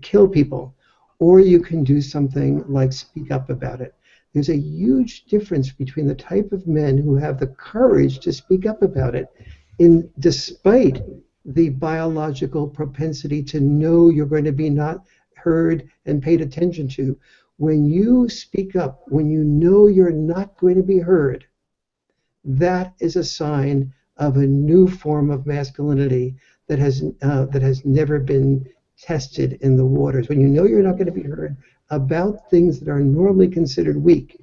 kill people. Or you can do something like speak up about it. There's a huge difference between the type of men who have the courage to speak up about it, despite the biological propensity to know you're going to be not heard and paid attention to. When you speak up, when you know you're not going to be heard, that is a sign of a new form of masculinity that has never been tested in the waters. When you know you're not going to be heard about things that are normally considered weak.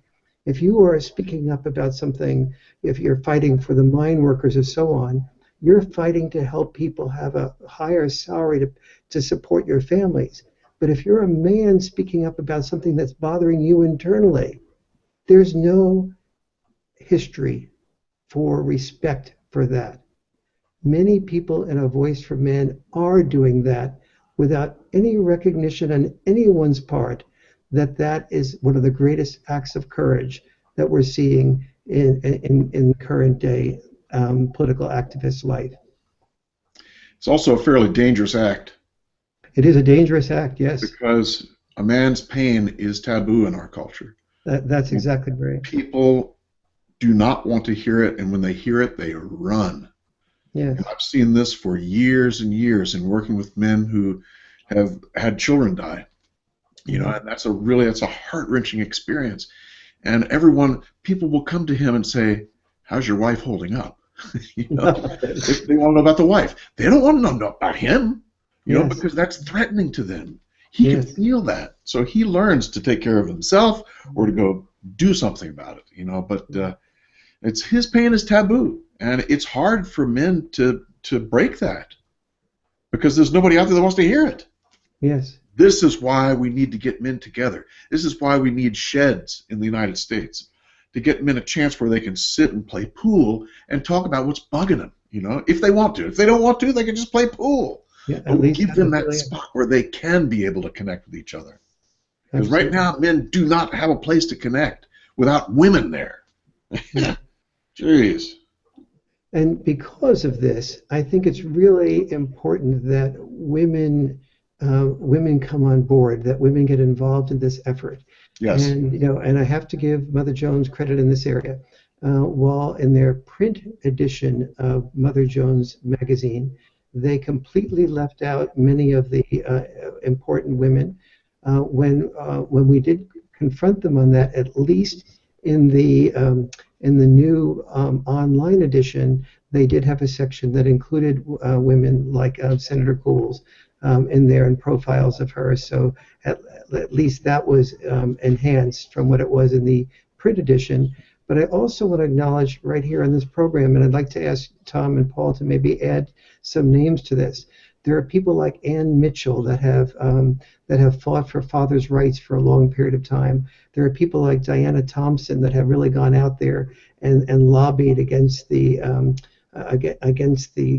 If you are speaking up about something, if you're fighting for the mine workers or so on, you're fighting to help people have a higher salary to support your families. But if you're a man speaking up about something that's bothering you internally, there's no history for respect for that. Many people in A Voice for Men are doing that without any recognition on anyone's part that is one of the greatest acts of courage that we're seeing in current day political activist life. It's also a fairly dangerous act. It is a dangerous act, yes. Because a man's pain is taboo in our culture. That's exactly right. People do not want to hear it, and when they hear it, they run. Yes. And I've seen this for years and years in working with men who have had children die. And that's a heart-wrenching experience. And people will come to him and say, "How's your wife holding up?" If they want to know about the wife. They don't want to know about him, because that's threatening to them. He can feel that. So he learns to take care of himself or to go do something about it, but it's his pain is taboo. And it's hard for men to break that because there's nobody out there that wants to hear it. Yes. This is why we need to get men together. This is why we need sheds in the United States to get men a chance where they can sit and play pool and talk about what's bugging them, if they want to. If they don't want to, they can just play pool. Yeah, at least give them that spot where they can be able to connect with each other. Because right now, men do not have a place to connect without women there. Jeez. And because of this, I think it's really important that women come on board, that women get involved in this effort. Yes. And I have to give Mother Jones credit in this area. While in their print edition of Mother Jones magazine, they completely left out many of the important women. When we did confront them on that, at least in the new online edition, they did have a section that included women like Senator Coles in there and profiles of her. So at least that was enhanced from what it was in the print edition. But I also want to acknowledge right here on this program, and I'd like to ask Tom and Paul to maybe add some names to this, There are people like Ann Mitchell that have fought for fathers' rights for a long period of time. There are people like Diana Thompson that have really gone out there and lobbied against the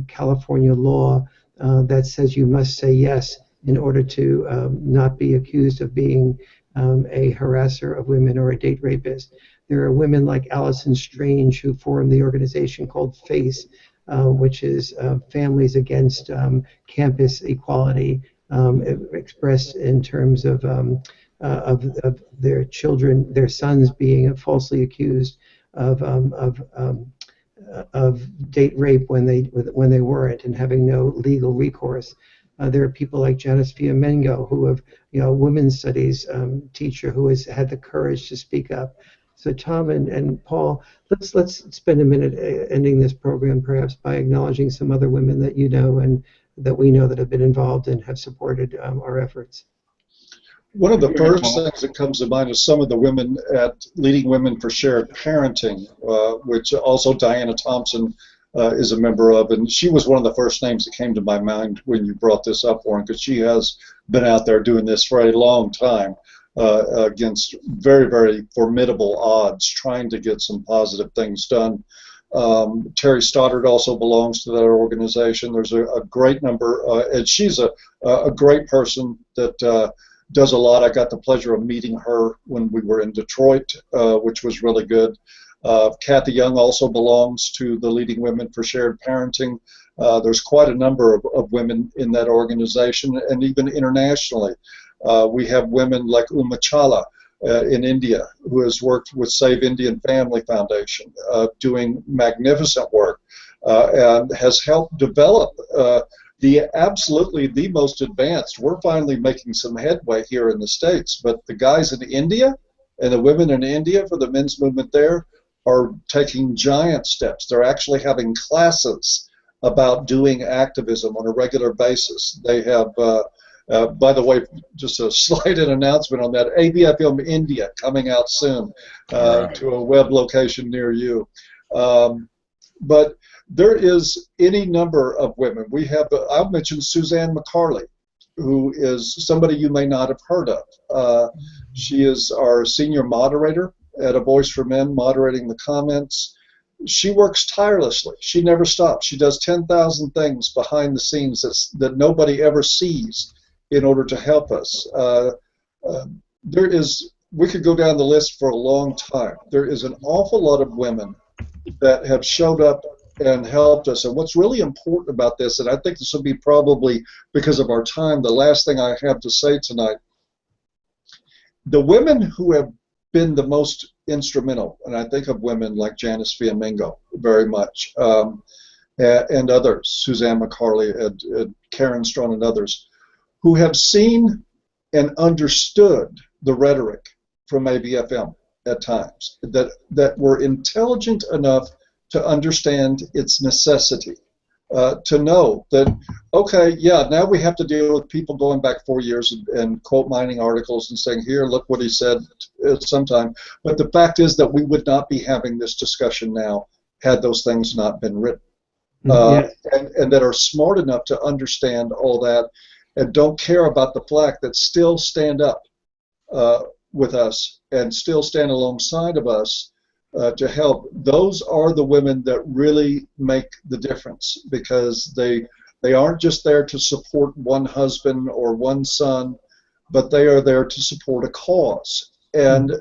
California law that says you must say yes in order to not be accused of being a harasser of women or a date rapist. There are women like Allison Strange who formed the organization called FACE, which is Families Against Campus Equality, expressed in terms of their children, their sons being falsely accused of date rape when they weren't, and having no legal recourse. There are people like Janice Fiamengo, who have, women's studies teacher who has had the courage to speak up. So Tom and Paul, let's spend a minute ending this program perhaps by acknowledging some other women that you know and that we know that have been involved and have supported our efforts. One of the first things that comes to mind is some of the women at Leading Women for Shared Parenting, which also Diana Thompson is a member of, and she was one of the first names that came to my mind when you brought this up, Warren, because she has been out there doing this for a long time against very, very formidable odds, trying to get some positive things done. Terry Stoddard also belongs to that organization. There's a great number, and she's a great person that does a lot. I got the pleasure of meeting her when we were in Detroit, which was really good. Kathy Young also belongs to the Leading Women for Shared Parenting. There's quite a number of women in that organization, and even internationally. We have women like Uma Chawla in India, who has worked with Save Indian Family Foundation, doing magnificent work, and has helped develop absolutely the most advanced. We're finally making some headway here in the States, but the guys in India and the women in India for the men's movement there are taking giant steps. They're actually having classes about doing activism on a regular basis. They have, by the way, just a slight announcement on that, ABFM India coming out soon to a web location near you. But there is any number of women. We have, I've mentioned Suzanne McCarley, who is somebody you may not have heard of. She is our senior moderator at A Voice for Men, moderating the comments. She works tirelessly. She never stops. She does 10,000 things behind the scenes that nobody ever sees in order to help us. We could go down the list for a long time. There is an awful lot of women that have showed up and helped us. And what's really important about this, and I think this will be probably because of our time, the last thing I have to say tonight, the women who have been the most instrumental, and I think of women like Janice Fiamengo very much, and others, Suzanne McCarley and Karen Strong and others, who have seen and understood the rhetoric from ABFM at times, that were intelligent enough to understand its necessity, to know that, okay, yeah, now we have to deal with people going back 4 years and quote mining articles and saying, here, look what he said at some time. But the fact is that we would not be having this discussion now had those things not been written. And that are smart enough to understand all that and don't care about the flack, that still stand up with us and still stand alongside of us to help. Those are the women that really make the difference, because they aren't just there to support one husband or one son, but they are there to support a cause. And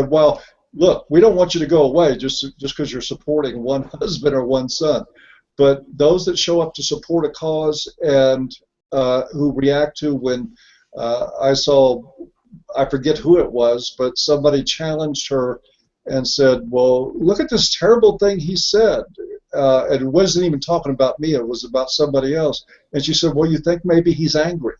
while, look, we don't want you to go away just because you're supporting one husband or one son, but those that show up to support a cause and who react to when I forget who it was, but somebody challenged her and said, well, look at this terrible thing he said. And it wasn't even talking about me, it was about somebody else. And she said, well, you think maybe he's angry?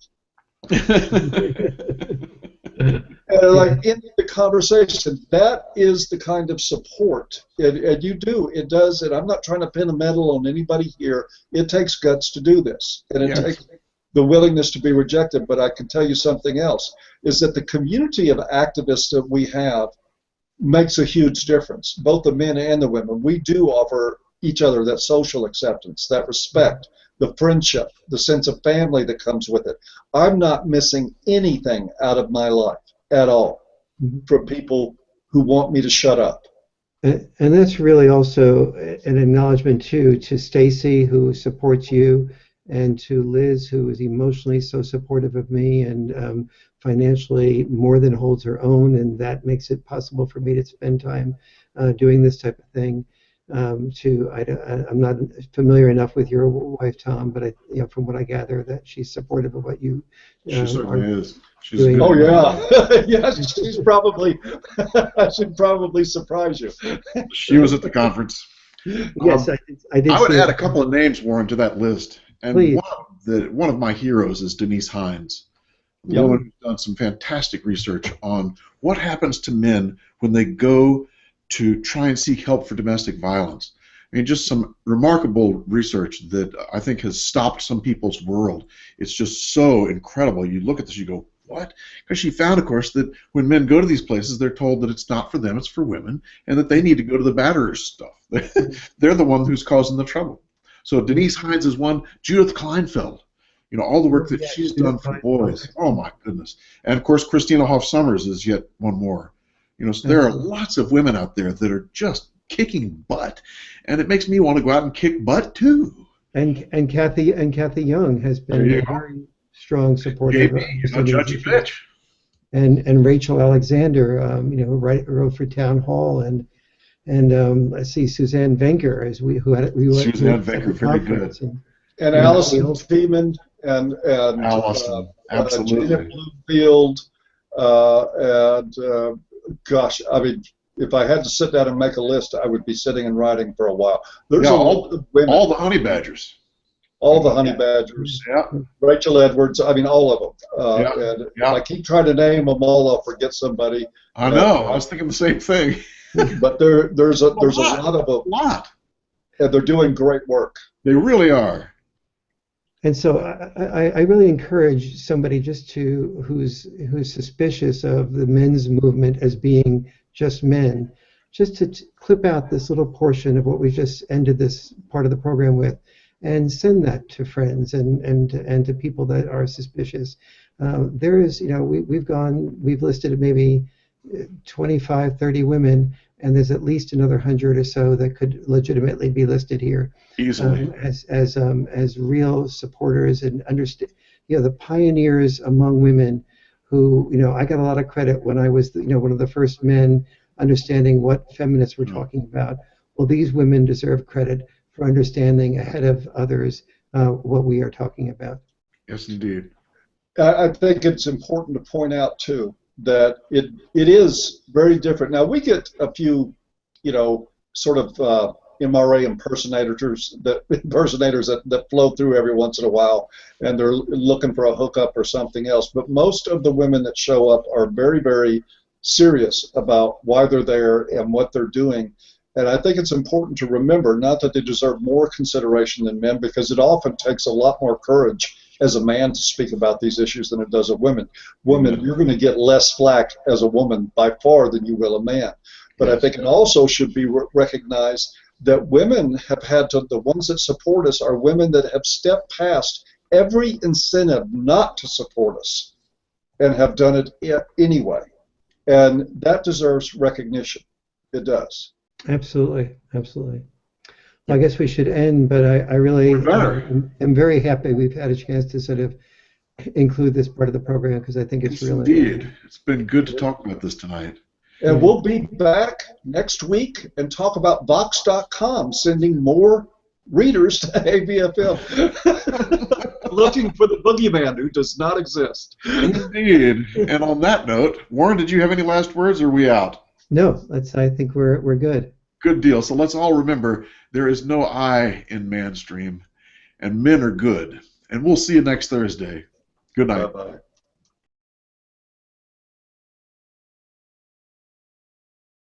And like in the conversation, that is the kind of support. And you do, it does, and I'm not trying to pin a medal on anybody here. It takes guts to do this. And it takes the willingness to be rejected. But I can tell you something else, is that the community of activists that we have makes a huge difference, both the men and the women. We do offer each other that social acceptance, that respect, the friendship, the sense of family that comes with it. I'm not missing anything out of my life at all from people who want me to shut up. And that's really also an acknowledgement too to Stacy, who supports you, and to Liz, who is emotionally so supportive of me and financially more than holds her own, and that makes it possible for me to spend time doing this type of thing. I'm not familiar enough with your wife, Tom, but from what I gather, that she's supportive of what you. She certainly is. She's doing. Oh yeah, yes. She's probably. I should probably surprise you. She was at the conference. Yes, I did. I would add a couple of names, Warren, to that list, and Please. one of my heroes is Denise Hines, a woman who's done some fantastic research on what happens to men when they go to try and seek help for domestic violence. I mean, just some remarkable research that I think has stopped some people's world. It's just so incredible. You look at this, you go, what? Because she found, of course, that when men go to these places, they're told that it's not for them, it's for women, and that they need to go to the batterers stuff. They're the one who's causing the trouble. So Denise Hines is one. Judith Kleinfeld, all the work that she's done for boys. Oh, my goodness. And, of course, Christina Hoff Sommers is yet one more. So there are lots of women out there that are just kicking butt, and it makes me want to go out and kick butt too. And Kathy Young has been a very strong supporter. Judgy bitch. And Rachel Alexander, who wrote for Town Hall, and let's see, Suzanne Venker, Suzanne Venker, very good. And Allison Feeman and Allison, absolutely. Gina Bloomfield, and gosh, I mean, if I had to sit down and make a list, I would be sitting and writing for a while. There's all the honey badgers. All the honey badgers. Yeah. Rachel Edwards. I mean, all of them. And if I keep trying to name them all, I'll forget somebody. I know. I was thinking the same thing. But there's a lot of them. A lot. And they're doing great work. They really are. And so I really encourage somebody who's suspicious of the men's movement as being just men, just to clip out this little portion of what we just ended this part of the program with, and send that to friends and to people that are suspicious. There is, we've listed maybe 25, 30 women, and there's at least another 100 or so that could legitimately be listed here easily as real supporters and understand, the pioneers among women who, I got a lot of credit when I was, one of the first men understanding what feminists were talking about. Well, these women deserve credit for understanding ahead of others what we are talking about. Yes, indeed. I think it's important to point out too that it is very different. Now we get a few, sort of MRA impersonators that flow through every once in a while, and they're looking for a hookup or something else. But most of the women that show up are very, very serious about why they're there and what they're doing. And I think it's important to remember, not that they deserve more consideration than men, because it often takes a lot more courage as a man to speak about these issues than it does a woman. Woman, you're going to get less flack as a woman by far than you will a man. But I think it also should be recognized that women have had to, the ones that support us are women that have stepped past every incentive not to support us and have done it anyway. And that deserves recognition. It does. Absolutely, absolutely. Well, I guess we should end, but I really am very happy we've had a chance to sort of include this part of the program, because I think it's really indeed. It's been good to talk about this tonight. And we'll be back next week and talk about Vox.com sending more readers to ABFM. Looking for the boogeyman who does not exist. Indeed. And on that note, Warren, did you have any last words, or are we out? No, I think we're good. Good deal. So let's all remember, there is no I in Manstream, and men are good. And we'll see you next Thursday. Good night. Bye-bye.